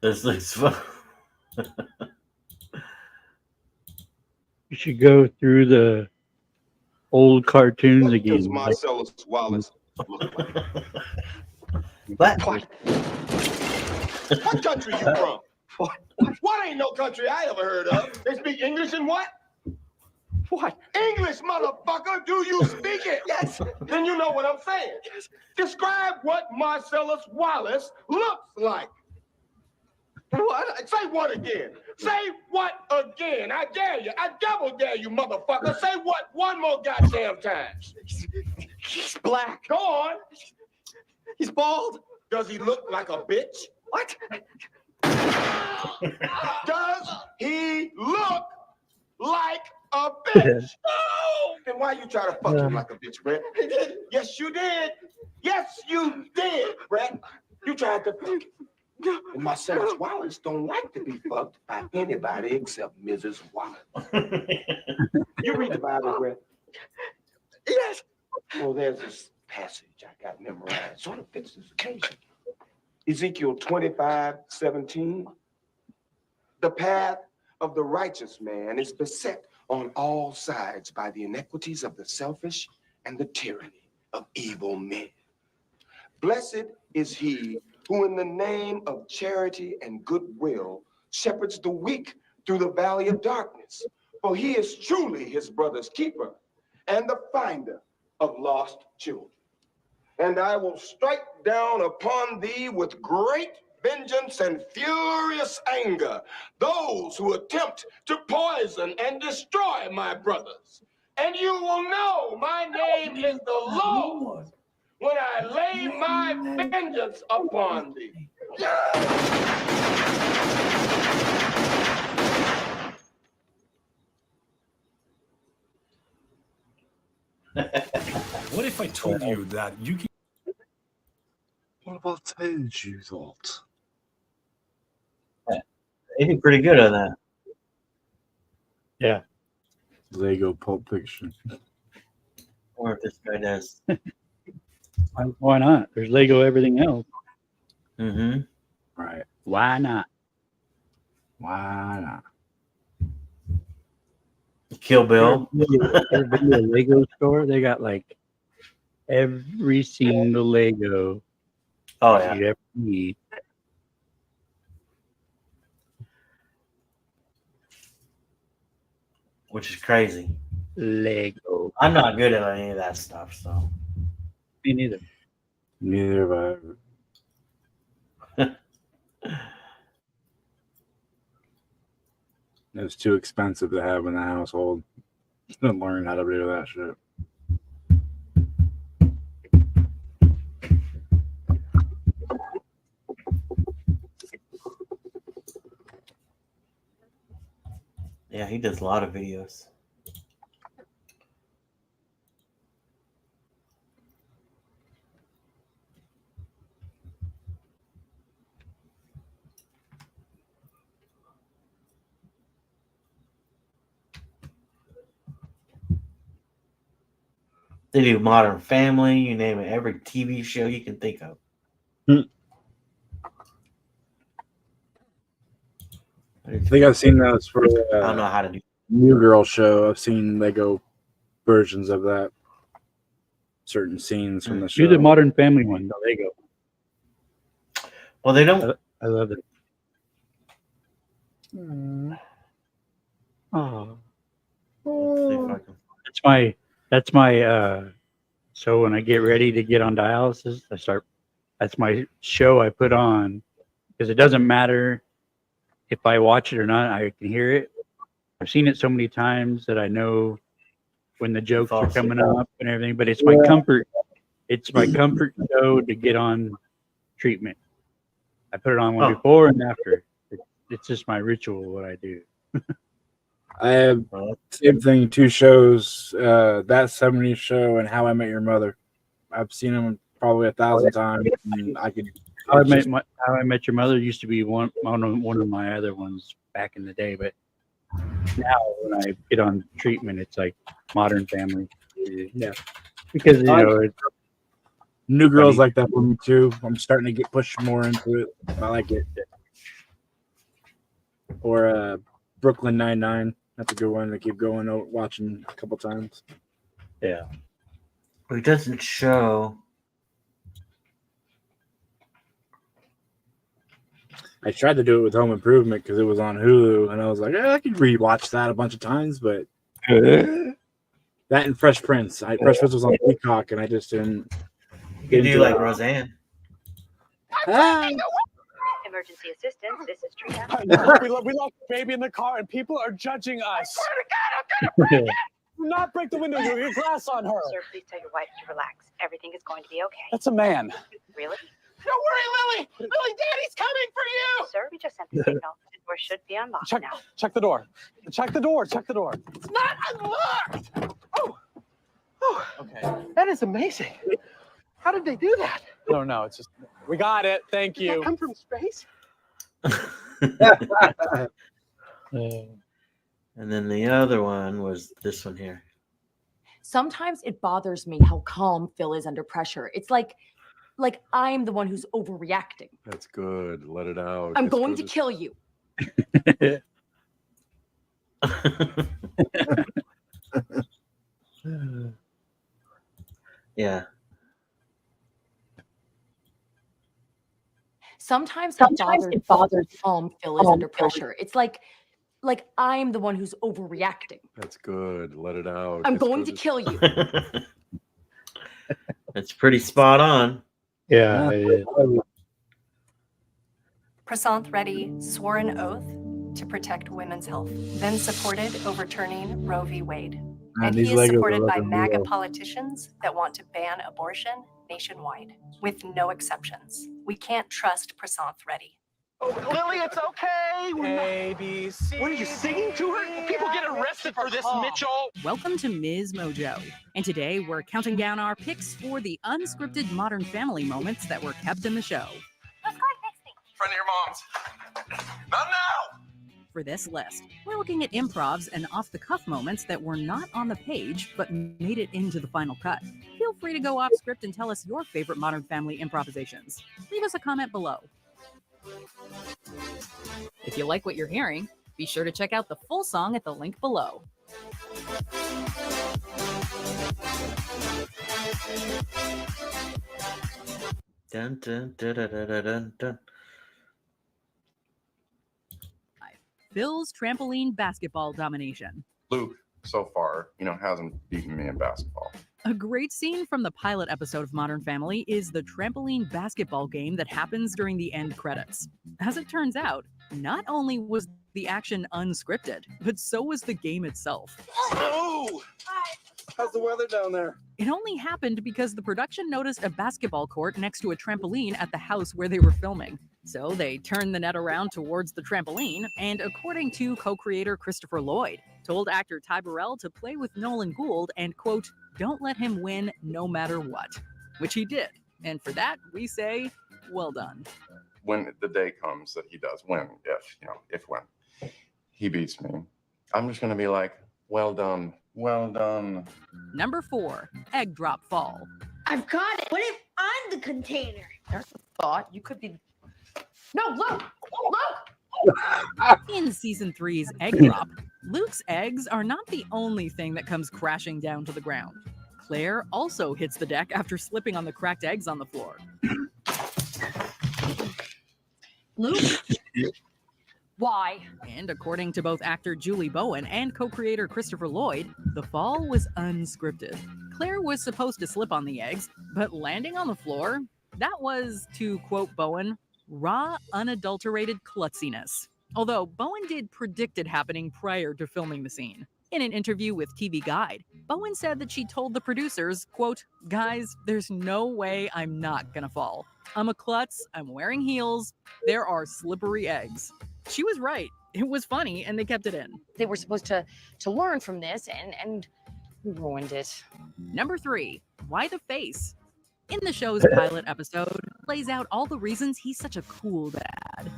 This looks fun. You should go through the old cartoons Does again. Marcellus Wallace look What? like? What country you from? What ain't no country I ever heard of? They speak English and what? What? English, motherfucker! Do you speak it? Yes. Then you know what I'm saying. Yes. Describe what Marcellus Wallace looks like. What? Say what again? Say what again? I dare you. I double dare you, motherfucker. Say what one more goddamn time. He's black. Go on. He's bald. Does he look like a bitch? What? Does he look like a bitch? No! Then why you try to fuck him like a bitch, Brett? I did. Yes, you did. Yes, you did, Brett. You tried to fuck him. And Marcellus Wallace don't like to be fucked by anybody except Mrs. Wallace. You read the Bible, Brett? Yes. Well, there's this passage I got memorized. Sort of fits this occasion. Ezekiel 25:17. The path of the righteous man is beset on all sides by the iniquities of the selfish and the tyranny of evil men. Blessed is he who in the name of charity and goodwill shepherds the weak through the valley of darkness, for he is truly his brother's keeper and the finder of lost children. And I will strike down upon thee with great vengeance and furious anger those who attempt to poison and destroy my brothers. And you will know my name is the Lord when I lay my vengeance upon thee. What if I told you that you can? What about told you that? They do pretty good on that. Yeah. Lego Pulp Fiction. Or if this guy does. Why not? There's Lego everything else. Mm-hmm. Right. Why not? Why not? Kill Bill. Ever been to a Lego store? They got like every single Lego. Oh yeah. You ever need. which is crazy. Lego. I'm not good at any of that stuff, so. Me neither. Neither have I. It's too expensive to have in the household. Learn how to do that shit. Yeah, he does a lot of videos. They do Modern Family, you name it, every TV show you can think of. I think I've seen those for I don't know how to do. New Girl show. I've seen Lego versions of that. Certain scenes from the show. Do the Modern Family one, the Lego. Well, they don't. I love it. Oh. That's my so when I get ready to get on dialysis, that's my show I put on, because it doesn't matter if I watch it or not, I can hear it. I've seen it so many times that I know when the jokes are coming up and everything, but it's my comfort. It's my comfort show to get on treatment. I put it on one before and after. It's just my ritual, what I do. I have same thing, 2 shows, That 70s Show and How I Met Your Mother. I've seen them probably 1,000 times. And I could. How I Met Your Mother used to be one of my other ones back in the day, but now when I get on treatment, it's like Modern Family. Yeah, because you know it's New Girl's like that for me too. I'm starting to get pushed more into it. I like it. Or Brooklyn Nine-Nine. That's a good one to keep going watching a couple times. Yeah. It doesn't show. I tried to do it with Home Improvement because it was on Hulu, and I was like, I could rewatch that a bunch of times, but that and Fresh Prince. Fresh Prince was on Peacock, and I just didn't. You could do like Roseanne. Emergency assistance. This is Trina. we left the baby in the car, and people are judging us. I swear to God, I'm gonna break it. Do not break the window. You'll get glass on her. Sir, please tell your wife to relax. Everything is going to be okay. That's a man. Really? Don't worry, Lily. Lily, Daddy's coming for you. Sir, we just sent the signal. The door should be unlocked now. Check the door. Check the door. Check the door. It's not unlocked. Oh. Okay. That is amazing. How did they do that? No, it's just we got it. Thank Did you. that come from space? And then the other one was this one here. Sometimes it bothers me how calm Phil is under pressure. It's like I'm the one who's overreacting. That's good. Let it out. I'm going to kill you. Yeah. Sometimes it bothers calm Phil is under pressure. It's like I'm the one who's overreacting. That's good. Let it out. I'm going to kill you. That's pretty spot on. Yeah. Prasant Reddy swore an oath to protect women's health, then supported overturning Roe v. Wade. And he is supported by MAGA politicians that want to ban abortion nationwide, with no exceptions. We can't trust Prasant Reddy. Oh, Lily, it's okay. A, B, C. What are you singing to her? People get arrested for this, Mitchell. Welcome to Ms. Mojo. And today we're counting down our picks for the unscripted Modern Family moments that were kept in the show. Let's go next thing. Friend of your mom's. Not now. For this list, we're looking at improvs and off-the-cuff moments that were not on the page but made it into the final cut. Feel free to go off script and tell us your favorite Modern Family improvisations. Leave us a comment below. If you like what you're hearing, be sure to check out the full song at the link below. Dun, dun, dun, dun, dun, dun, dun. Phil's trampoline basketball domination. Luke, so far, hasn't beaten me in basketball. A great scene from the pilot episode of Modern Family is the trampoline basketball game that happens during the end credits. As it turns out, not only was the action unscripted, but so was the game itself. Oh! How's the weather down there? It only happened because the production noticed a basketball court next to a trampoline at the house where they were filming. So they turned the net around towards the trampoline, and according to co-creator Christopher Lloyd, told actor Ty Burrell to play with Nolan Gould and, quote, don't let him win no matter what, which he did. And for that, we say, well done. When the day comes that he does win, if when he beats me, I'm just going to be like, well done. Well done. Number 4, egg drop fall. I've got it. What if I'm the container? There's a thought. You could be. No, look! Look! In season 3's Egg Drop, Luke's eggs are not the only thing that comes crashing down to the ground. Claire also hits the deck after slipping on the cracked eggs on the floor. Luke? Why? And according to both actor Julie Bowen and co-creator Christopher Lloyd, the fall was unscripted. Claire was supposed to slip on the eggs, but landing on the floor, that was, to quote Bowen, raw, unadulterated klutziness. Although Bowen did predict it happening prior to filming the scene. In an interview with TV Guide, Bowen said that she told the producers, quote, guys, there's no way I'm not gonna fall. I'm a klutz, I'm wearing heels, there are slippery eggs. She was right. It was funny, and they kept it in. They were supposed to learn from this, and we ruined it. Number 3, why the face? In the show's pilot episode, lays out all the reasons he's such a cool dad.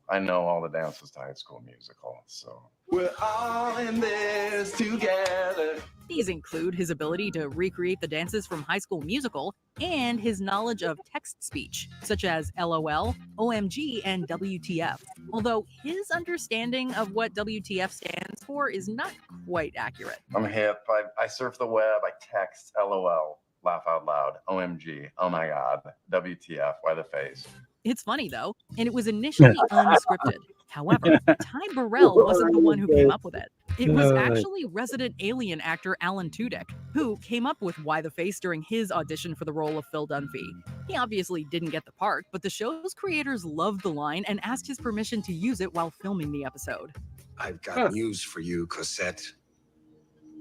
I know all the dances to High School Musical, so. We're all in this together. These include his ability to recreate the dances from High School Musical and his knowledge of text speech, such as LOL, OMG, and WTF. Although his understanding of what WTF stands for is not quite accurate. I'm hip. I surf the web. I text LOL. Laugh out loud. OMG. Oh my God. WTF. Why the face? It's funny, though, and it was initially unscripted. However, Ty Burrell wasn't the one who came up with it. It was actually resident Alien actor Alan Tudyk, who came up with Why the Face during his audition for the role of Phil Dunphy. He obviously didn't get the part, but the show's creators loved the line and asked his permission to use it while filming the episode. I've got news for you, Cosette.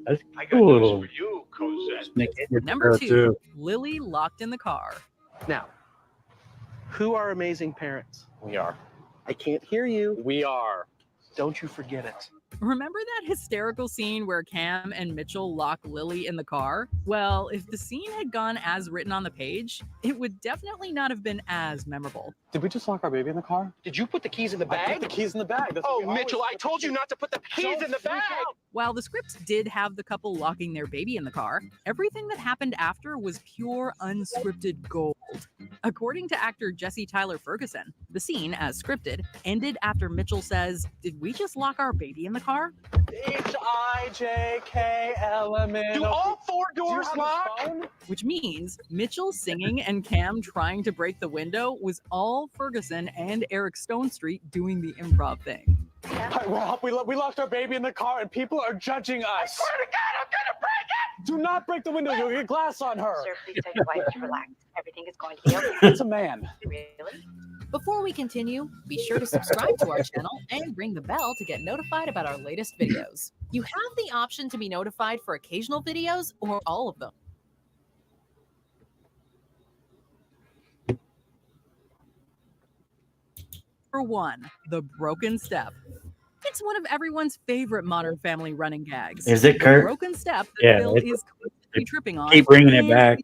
That's I got cool. news for you, Cosette. Number 2, Lily locked in the car. Now, who are amazing parents? We are. I can't hear you. We are. Don't you forget it. Remember that hysterical scene where Cam and Mitchell lock Lily in the car? Well, if the scene had gone as written on the page, it would definitely not have been as memorable. Did we just lock our baby in the car? Did you put the keys in the I bag? put the keys in the bag. That's what we Mitchell, always I told you not to put the keys in the bag. While the script did have the couple locking their baby in the car, everything that happened after was pure unscripted gold. According to actor Jesse Tyler Ferguson, the scene, as scripted, ended after Mitchell says, "Did we just lock our baby in the car?" H-I-J-K-L-M-N. Do all 4 doors lock? Which means Mitchell singing and Cam trying to break the window was all Ferguson and Eric Stonestreet doing the improv thing. Rob, we locked our baby in the car and people are judging us. I swear to God, I'm gonna break it! Do not break the window. You'll get glass on her. Sir, please tell your wife to relax. Everything is going to be okay. It's a man. Really? Before we continue, be sure to subscribe to our channel and ring the bell to get notified about our latest videos. You have the option to be notified for occasional videos or all of them. Number 1, the broken step. It's one of everyone's favorite Modern Family running gags. Is it, Kurt? The broken step that Yeah, Phil it's- is constantly tripping on. Keep bringing it and back.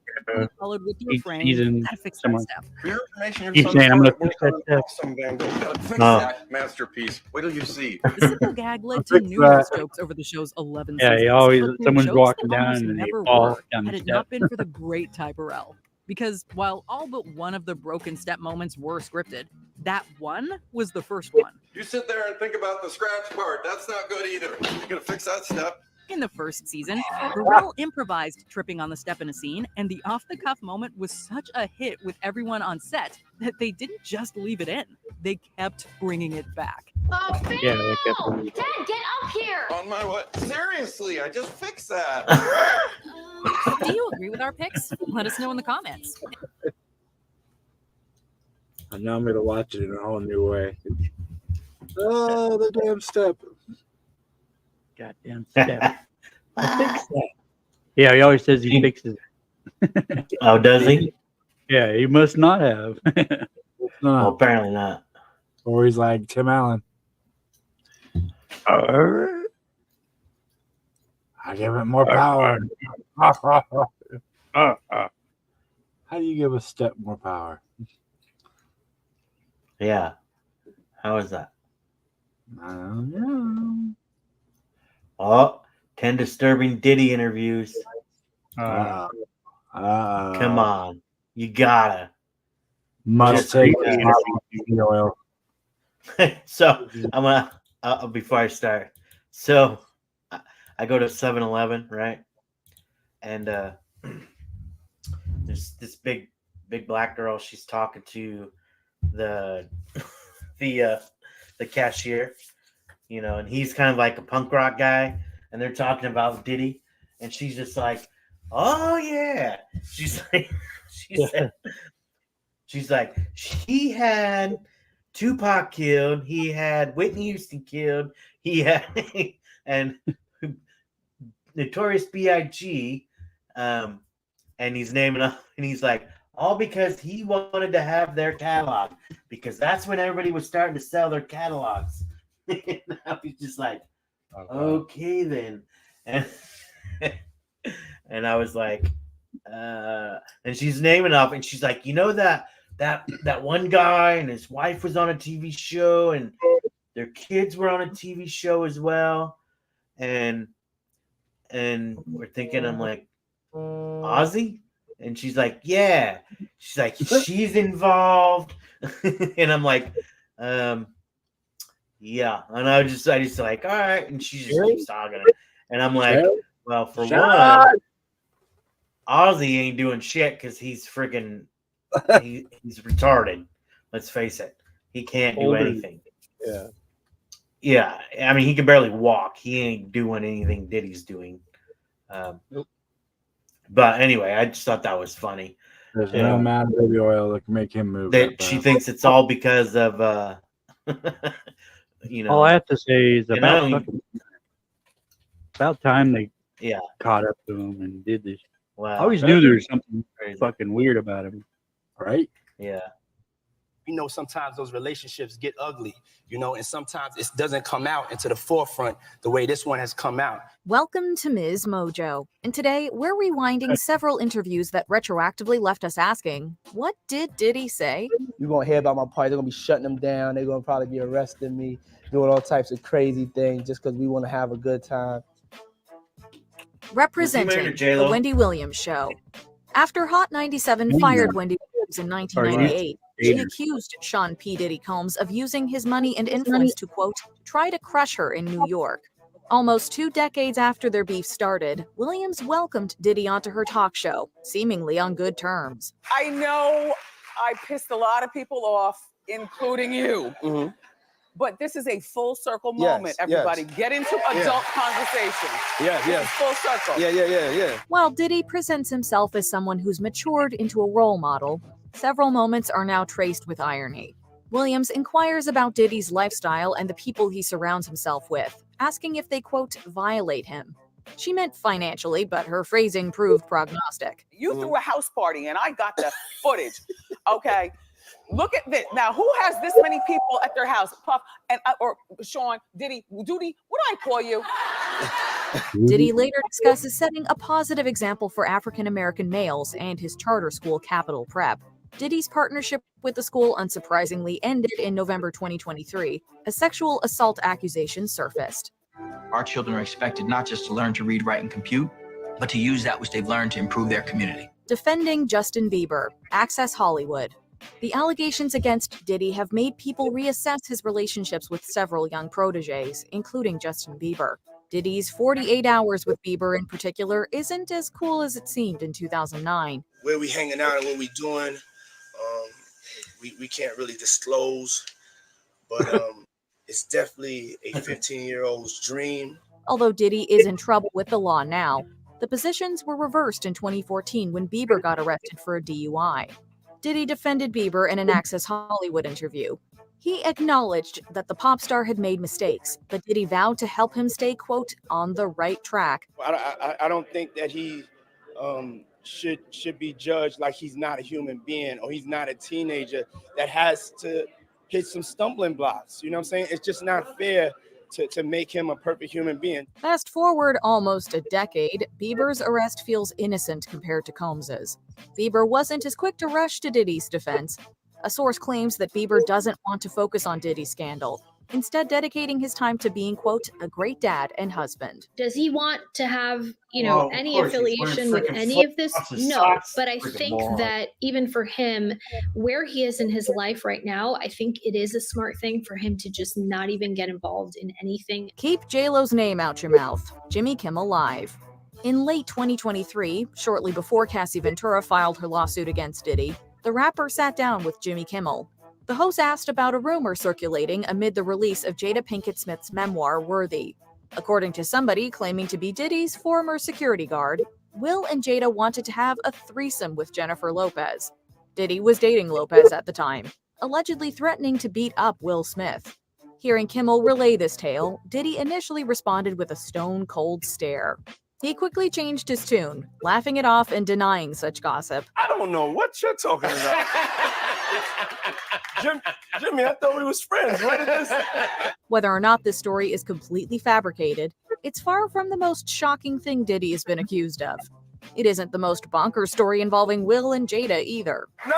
followed with the Each refrain, season, gotta fix that someone step. For your information, your keeps son's saying, "I'm gonna started fix that working step." on awesome Van Gogh. You gotta fix No. that masterpiece. Wait till you see. The simple gag led to fix numerous that. jokes over the show's 11 Yeah, seasons. he always but someone's jokes walking that down almost and they never fall worked down had the it not step. been for the great Ty Burrell. Because while all but one of the broken step moments were scripted, that one was the first one. You sit there and think about the scratch part. That's not good either. You're gonna fix that step. In the first season, Burrell improvised tripping on the step in a scene, and the off-the-cuff moment was such a hit with everyone on set they didn't just leave it in, they kept bringing it back. Yeah, they kept Dad, get up here! On my what? Seriously, I just fixed that. Do you agree with our picks? Let us know in the comments. And now I'm gonna watch it in a whole new way. Oh, the damn step! Goddamn step. I fixed that. Yeah, he always says he fixes it. Oh, does he? Yeah, he must not have. Well, apparently not. Or he's like Tim Allen. I give it more power. How do you give a step more power? Yeah. How is that? I don't know. Oh, 10 disturbing Diddy interviews. Come on. You gotta. Must take the oil. So I'm gonna before I start. So I go to 7-Eleven, right? And there's this big black girl. She's talking to the cashier, you know, and he's kind of like a punk rock guy, and they're talking about Diddy, and she's just like, "Oh yeah," she's like, she's like, he had Tupac killed, he had Whitney Houston killed, he had and Notorious B.I.G. And he's naming up, and he's like, all because he wanted to have their catalog, because that's when everybody was starting to sell their catalogs. And I was just like, okay then, and I was like, and she's naming off, and she's like, you know that one guy and his wife was on a TV show, and their kids were on a TV show as well, and we're thinking, I'm like, Ozzy? And she's like, yeah. She's like, she's involved. And I'm like, yeah. And I just like, all right. And she just keeps talking. And I'm like, well, for one, Ozzy ain't doing shit because he's freaking, he's retarded. Let's face it. He can't do anything. Yeah. Yeah. I mean, he can barely walk. He ain't doing anything Diddy's doing. But anyway, I just thought that was funny. There's no amount of baby oil that can make him move. That she thinks it's all because of, you know. All I have to say is about time they Yeah. caught up to him and did this. Wow. I always knew there was something fucking weird about him. Right? Yeah. You know, sometimes those relationships get ugly, you know, and sometimes it doesn't come out into the forefront the way this one has come out. Welcome to Ms. Mojo. And today we're rewinding several interviews that retroactively left us asking, what did Diddy say? You're going to hear about my party. They're going to be shutting them down. They're going to probably be arresting me, doing all types of crazy things just because we want to have a good time. Representing the Wendy Williams Show. After Hot 97 fired Wendy Williams in 1998, she accused Sean P. Diddy Combs of using his money and influence to, quote, try to crush her in New York. Almost 2 decades after their beef started, Williams welcomed Diddy onto her talk show, seemingly on good terms. I know I pissed a lot of people off, including you. Mm-hmm. But this is a full circle moment, everybody. Yes. Get into adult conversation. Yeah. Full circle. Yeah. While Diddy presents himself as someone who's matured into a role model, several moments are now traced with irony. Williams inquires about Diddy's lifestyle and the people he surrounds himself with, asking if they, quote, violate him. She meant financially, but her phrasing proved prognostic. You threw a house party and I got the footage, okay? Look at this. Now, who has this many people at their house? Puff and or Sean, Diddy, Doody, what do I call you? Diddy later discusses setting a positive example for African-American males and his charter school Capital Prep. Diddy's partnership with the school unsurprisingly ended in November 2023. A sexual assault accusation surfaced. Our children are expected not just to learn to read, write, and compute, but to use that which they've learned to improve their community. Defending Justin Bieber, Access Hollywood. The allegations against Diddy have made people reassess his relationships with several young proteges, including Justin Bieber. Diddy's 48 hours with Bieber in particular isn't as cool as it seemed in 2009. Where we hanging out and what we doing. we can't really disclose, but it's definitely a 15-year-old's dream. Although Diddy is in trouble with the law now, the positions were reversed in 2014 when Bieber got arrested for a DUI. Diddy defended Bieber in an Access Hollywood interview. He acknowledged that the pop star had made mistakes, but Diddy vowed to help him stay, quote, on the right track. I don't think that he should be judged like he's not a human being or he's not a teenager that has to hit some stumbling blocks. You know what I'm saying? It's just not fair to make him a perfect human being. Fast forward almost a decade, Bieber's arrest feels innocent compared to Combs's. Bieber wasn't as quick to rush to Diddy's defense. A source claims that Bieber doesn't want to focus on Diddy's scandal, instead dedicating his time to being, quote, a great dad and husband. Does he want to have, any affiliation with any of this? No, but I think that even for him, where he is in his life right now, I think it is a smart thing for him to just not even get involved in anything. Keep J-Lo's name out your mouth. Jimmy Kimmel Live. In late 2023, shortly before Cassie Ventura filed her lawsuit against Diddy, the rapper sat down with Jimmy Kimmel. The host asked about a rumor circulating amid the release of Jada Pinkett Smith's memoir, Worthy. According to somebody claiming to be Diddy's former security guard, Will and Jada wanted to have a threesome with Jennifer Lopez. Diddy was dating Lopez at the time, allegedly threatening to beat up Will Smith. Hearing Kimmel relay this tale, Diddy initially responded with a stone-cold stare. He quickly changed his tune, laughing it off and denying such gossip. I don't know what you're talking about. Jimmy, I thought we was friends. What is this? Whether or not this story is completely fabricated, it's far from the most shocking thing Diddy has been accused of. It isn't the most bonkers story involving Will and Jada either. No,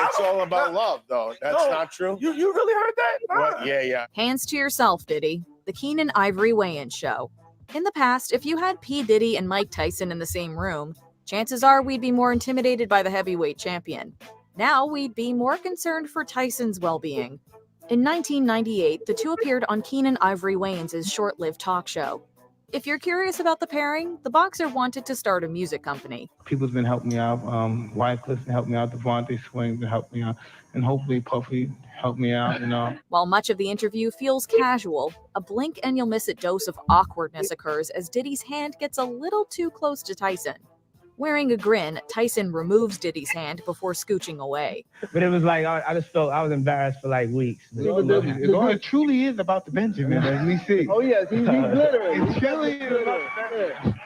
it's all about love, though. That's not true. You really heard that? What? Yeah. Hands to yourself, Diddy. The Keenan Ivory Weigh-In Show. In the past, if you had P. Diddy and Mike Tyson in the same room, chances are we'd be more intimidated by the heavyweight champion. Now we'd be more concerned for Tyson's well-being. In 1998, the two appeared on Keenan Ivory Wayans' short-lived talk show. If you're curious about the pairing, the boxer wanted to start a music company. People's been helping me out. Wycliffe helped me out. Devontae Swing helped me out. And hopefully Puffy helped me out, While much of the interview feels casual, a blink and you'll miss it dose of awkwardness occurs as Diddy's hand gets a little too close to Tyson. Wearing a grin, Tyson removes Diddy's hand before scooching away. But it was like, I just felt I was embarrassed for like weeks. It truly is about the Benjamin, as we see. Oh, yes, he's glittering. It truly is about the Benjamin.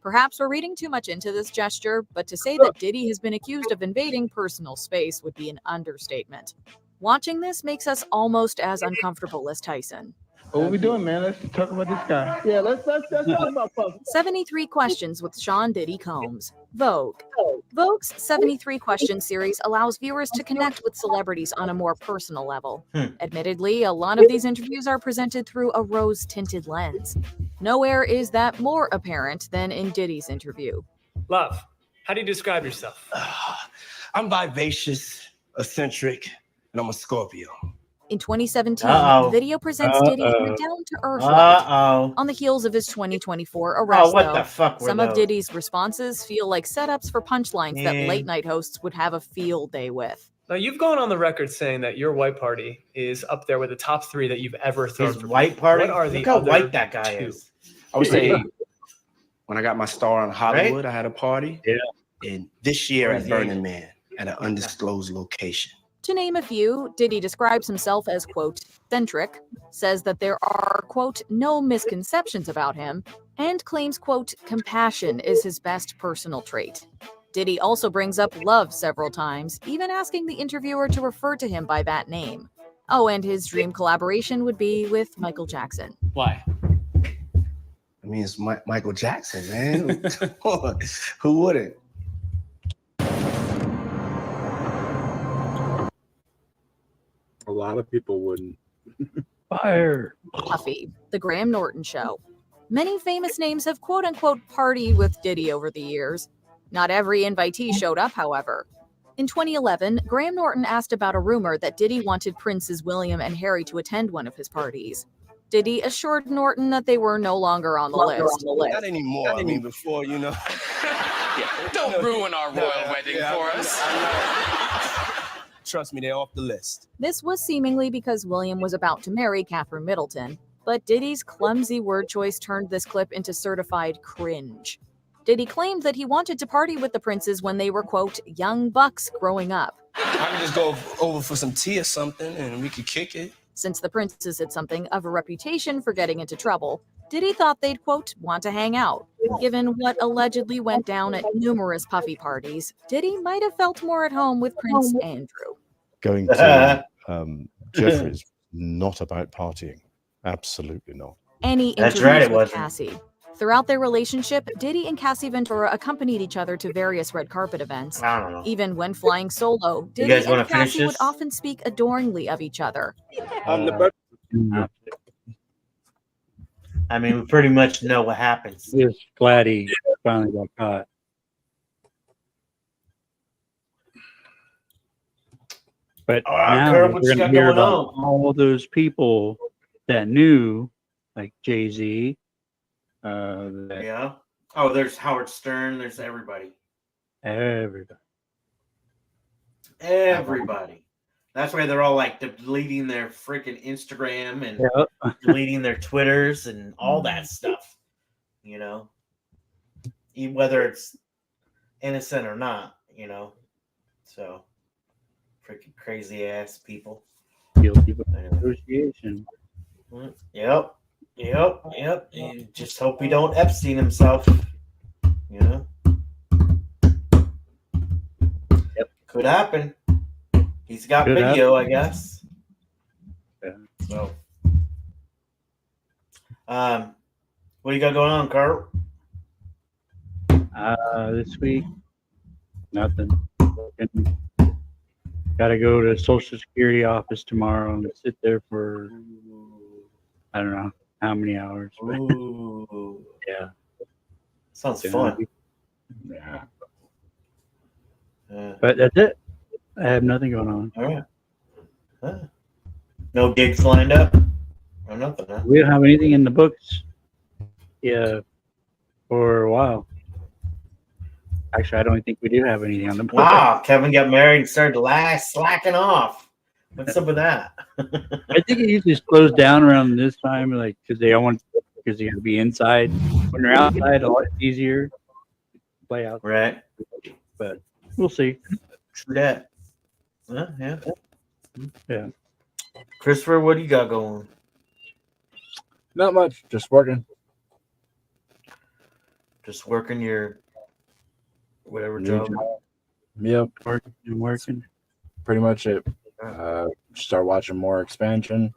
Perhaps we're reading too much into this gesture, but to say that Diddy has been accused of invading personal space would be an understatement. Watching this makes us almost as uncomfortable as Tyson. What are we doing, man? Let's talk about this guy. Yeah, let's talk about Puffy. 73 Questions with Sean Diddy Combs. Vogue. Vogue's 73 Questions series allows viewers to connect with celebrities on a more personal level. Admittedly, a lot of these interviews are presented through a rose-tinted lens. Nowhere is that more apparent than in Diddy's interview. Love, how do you describe yourself? I'm vivacious, eccentric, and I'm a Scorpio. In 2017, the video presents Diddy in a down-to-earth light. On the heels of his 2024 arrest, some of Diddy's responses feel like setups for punchlines that late-night hosts would have a field day with. Now, you've gone on the record saying that your white party is up there with the top 3 that you've ever thrown. His white party? What are the Look how other white that guy 2? is. I would say when I got my star on Hollywood, I had a party. Yeah. And this year at Burning Man at an undisclosed location. To name a few, Diddy describes himself as, quote, eccentric, says that there are, quote, no misconceptions about him, and claims, quote, compassion is his best personal trait. Diddy also brings up love several times, even asking the interviewer to refer to him by that name. Oh, and his dream collaboration would be with Michael Jackson. Why? I mean, it's Michael Jackson, man. Who wouldn't? A lot of people wouldn't. Fire. Puffy, The Graham Norton Show. Many famous names have quote-unquote partied with Diddy over the years. Not every invitee showed up, however. In 2011, Graham Norton asked about a rumor that Diddy wanted Princes William and Harry to attend one of his parties. Diddy assured Norton that they were no longer on the list. Not anymore. I mean, before, Don't ruin our royal wedding for us. trust me, they're off the list. This was seemingly because William was about to marry Catherine Middleton, but Diddy's clumsy word choice turned this clip into certified cringe. Diddy claimed that he wanted to party with the princes when they were, quote, young bucks growing up. I can just go over for some tea or something and we could kick it. Since the princes had something of a reputation for getting into trouble, Diddy thought they'd, quote, want to hang out. Given what allegedly went down at numerous puffy parties, Diddy might have felt more at home with Prince Andrew. Going to Jeffrey's, not about partying. Absolutely not. Any interviews with Cassie. Throughout their relationship, Diddy and Cassie Ventura accompanied each other to various red carpet events. I don't know. Even when flying solo, Diddy and Cassie would often speak adoringly of each other. I mean, we pretty much know what happens. Just glad he finally got caught. But now Kurt, we're going to hear about all those people that knew, like Jay-Z. Yeah. Oh, there's Howard Stern. There's everybody. Everybody. That's why they're all like deleting their freaking Instagram and deleting their Twitters and all that stuff. You know, whether it's innocent or not. You know, so freaking crazy ass people. Guilty by association. Yep. And just hope he don't Epstein himself. You know? Yep. Could happen. He's got video, I guess. Yeah. So, what do you got going on, Kurt? This week, nothing. Got to go to Social Security office tomorrow and sit there for, I don't know how many hours. Ooh. Yeah. Sounds fun. Yeah. But that's it. I have nothing going on. All right. No gigs lined up? Or nothing, huh? We don't have anything in the books. Yeah. For a while. Actually, I don't think we do have anything on the books. Wow, Kevin got married and started slacking off. What's up with that? I think it usually slows down around this time, like because they got to be inside. When they're outside, a lot easier to play out. Right. But we'll see. True that. Yeah. Yeah. Christopher, what do you got going? Not much. Just working. Just working your whatever job. Yep. Working. Pretty much it. Start watching more expansion.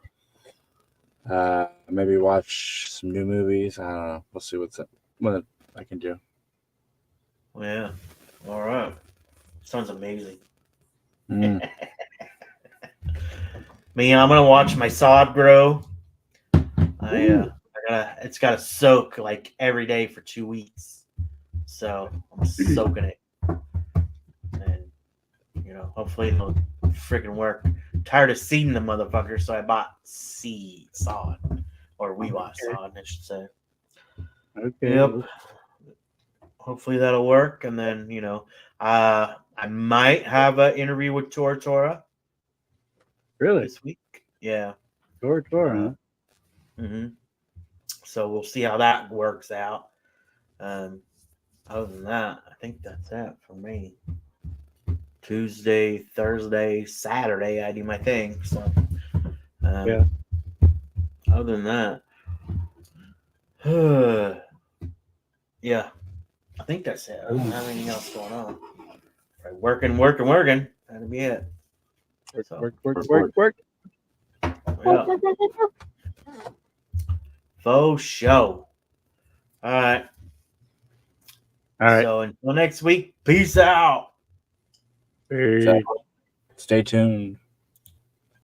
Maybe watch some new movies. I don't know. We'll see what I can do. Yeah. All right. Sounds amazing. Mm. Me, I'm gonna watch my sod grow. It's gotta soak like every day for 2 weeks. So I'm soaking it. And hopefully it'll freaking work. I'm tired of seeding the motherfucker, so I bought sod. Or we bought sod, I should say. Okay. Yep. Hopefully that'll work. And then, I might have an interview with Tora. Really? This week. Yeah. Tora, huh? Mm-hmm. So we'll see how that works out. Other than that, I think that's it for me. Tuesday, Thursday, Saturday, I do my thing. So, yeah. Other than that, yeah, I think that's it. I don't have anything else going on. Right, working. That'll be it. Work. Yeah. Faux show. All right. So until next week, peace out. Peace. Stay tuned.